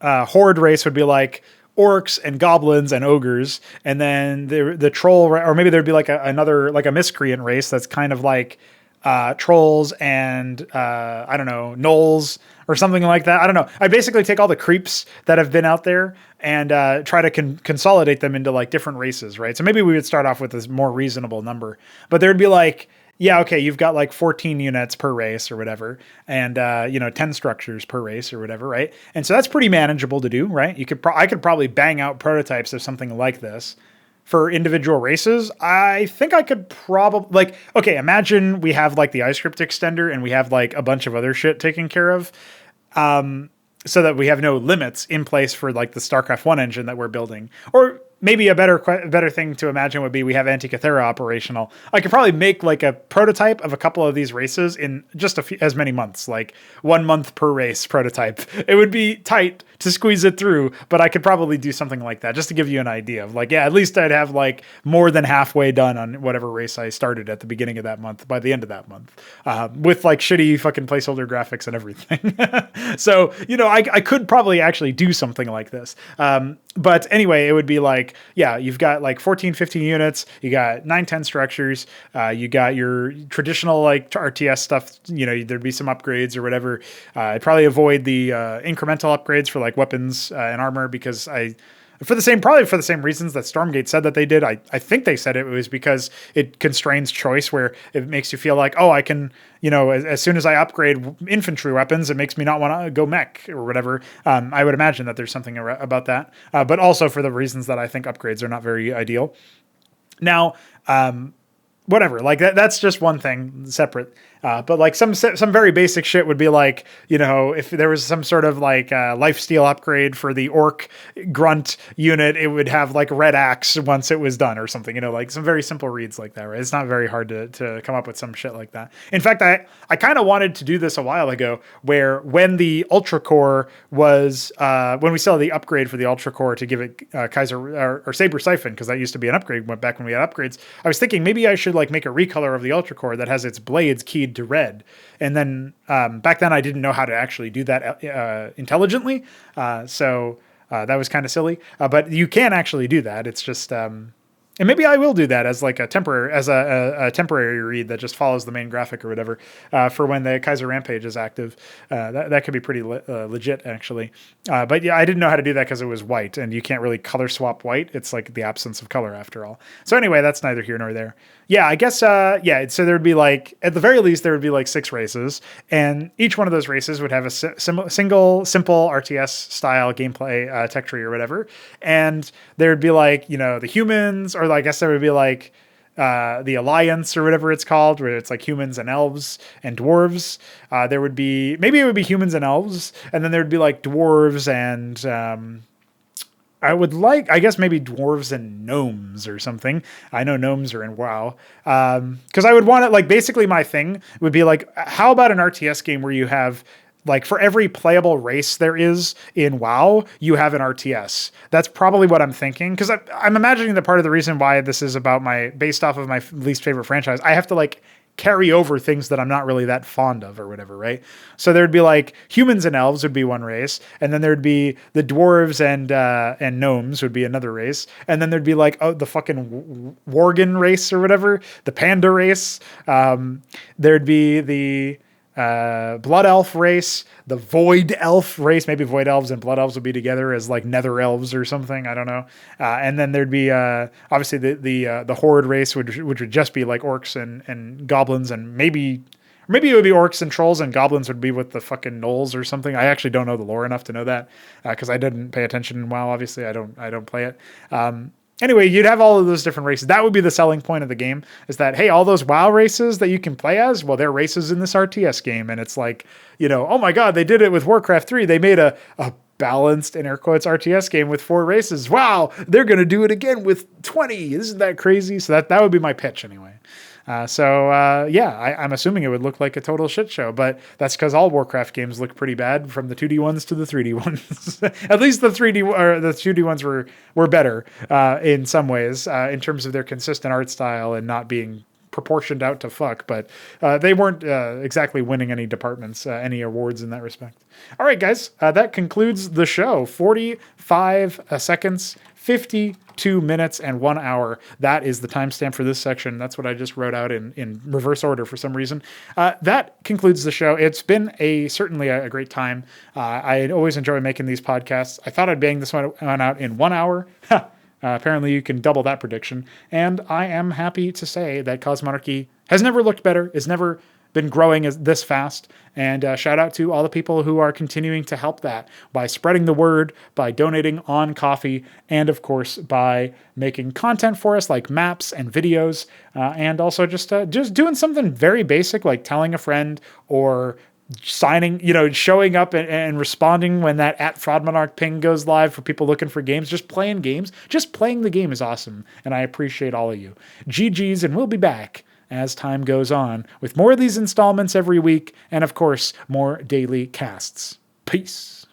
horde race would be like orcs and goblins and ogres, and then the troll, or maybe there'd be like another like a miscreant race that's kind of like trolls and I don't know, gnolls or something like that. I don't know. I basically take all the creeps that have been out there and try to consolidate them into like different races, right? So maybe we would start off with this more reasonable number, but there'd be like, yeah, okay, you've got like 14 units per race or whatever, and 10 structures per race or whatever, right? And so that's pretty manageable to do, right? I could probably bang out prototypes of something like this. For individual races, I think I could probably, like, okay, imagine we have like the ice script extender and we have like a bunch of other shit taken care of, so that we have no limits in place for like the StarCraft 1 engine that we're building. Or maybe a better thing to imagine would be we have Antikythera operational. I could probably make like a prototype of a couple of these races in just as many months, like 1 month per race prototype. It would be tight to squeeze it through, but I could probably do something like that just to give you an idea of like, yeah, at least I'd have like more than halfway done on whatever race I started at the beginning of that month by the end of that month, with like shitty fucking placeholder graphics and everything. So, I could probably actually do something like this. But anyway, it would be like, yeah, you've got like 14, 15 units, you got 9, 10 structures, you got your traditional like RTS stuff, there'd be some upgrades or whatever. I'd probably avoid the incremental upgrades for like weapons and armor, because for the same reasons that Stormgate said that they did. I think they said it was because it constrains choice, where it makes you feel like, oh, I can, as soon as I upgrade infantry weapons, it makes me not want to go mech or whatever. I would imagine that there's something about that, but also for the reasons that I think upgrades are not very ideal. Now, whatever, like that's just one thing separate. But like some very basic shit would be like, if there was some sort of like lifesteal upgrade for the orc grunt unit, it would have like red axe once it was done or something, like some very simple reads like that, right? It's not very hard to come up with some shit like that. In fact, I kind of wanted to do this a while ago, where when the Ultra Core was, when we saw the upgrade for the Ultra Core to give it Kaiser or Saber Siphon, because that used to be an upgrade back when we had upgrades, I was thinking maybe I should like make a recolor of the Ultra Core that has its blades keyed to red. And then back then I didn't know how to actually do that intelligently. So that was kind of silly, but you can actually do that. It's just, and maybe I will do that as like a temporary read that just follows the main graphic or whatever, for when the Kaiser Rampage is active. That could be pretty legit, actually. But yeah, I didn't know how to do that because it was white, and you can't really color swap white. It's like the absence of color after all. So anyway, that's neither here nor there. Yeah, I guess, yeah, so there'd be like, at the very least, there would be like 6 races, and each one of those races would have a single, simple RTS style gameplay tech tree or whatever. And there'd be like, the humans, or I guess there would be like the Alliance or whatever it's called, where it's like humans and elves and dwarves. There would be, maybe it would be humans and elves, and then there'd be like dwarves and, I guess maybe dwarves and gnomes or something. I know gnomes are in WoW. Because I would want it, like, basically my thing would be like, how about an RTS game where you have, like, for every playable race there is in WoW, you have an RTS. That's probably what I'm thinking. Because I'm imagining that part of the reason why this is based off of my least favorite franchise, I have to, like, carry over things that I'm not really that fond of or whatever, right? So there'd be like humans and elves would be one race, and then there'd be the dwarves and gnomes would be another race, and then there'd be like the fucking Worgen race or whatever, the panda race. There'd be the Blood Elf race, the Void Elf race. Maybe Void Elves and Blood Elves would be together as like Nether Elves or something. I don't know. And then there'd be obviously the Horde race, which would just be like orcs and goblins, and maybe it would be orcs and trolls, and goblins would be with the fucking gnolls or something. I actually don't know the lore enough to know that, because I didn't pay attention in WoW. Obviously, I don't play it. Anyway, you'd have all of those different races. That would be the selling point of the game, is that, hey, all those WoW races that you can play as, well, they're races in this RTS game. And it's like, oh my God, they did it with Warcraft 3. They made a balanced, in air quotes, RTS game with 4 races. Wow, they're going to do it again with 20. Isn't that crazy? So that would be my pitch anyway. I'm assuming it would look like a total shit show, but that's because all Warcraft games look pretty bad, from the 2D ones to the 3D ones. At least the 2D ones were better in some ways, in terms of their consistent art style and not being proportioned out to fuck, but they weren't exactly winning any departments, any awards in that respect. All right, guys, that concludes the show. 45 seconds, 52 minutes, and 1 hour. That is the timestamp for this section. That's what I just wrote out in reverse order for some reason. That concludes the show. It's been certainly a great time. I always enjoy making these podcasts. I thought I'd bang this one out in 1 hour. Apparently you can double that prediction. And I am happy to say that Cosmonarchy has never looked better, has never been growing this fast. And shout out to all the people who are continuing to help that by spreading the word, by donating on Coffee, and of course by making content for us like maps and videos, and also just doing something very basic like telling a friend or signing, showing up and responding when that @Fraudarchy ping goes live for people looking for games. Just playing games. Just playing the game is awesome, and I appreciate all of you. GG's, and we'll be back as time goes on with more of these installments every week, and of course, more daily casts. Peace.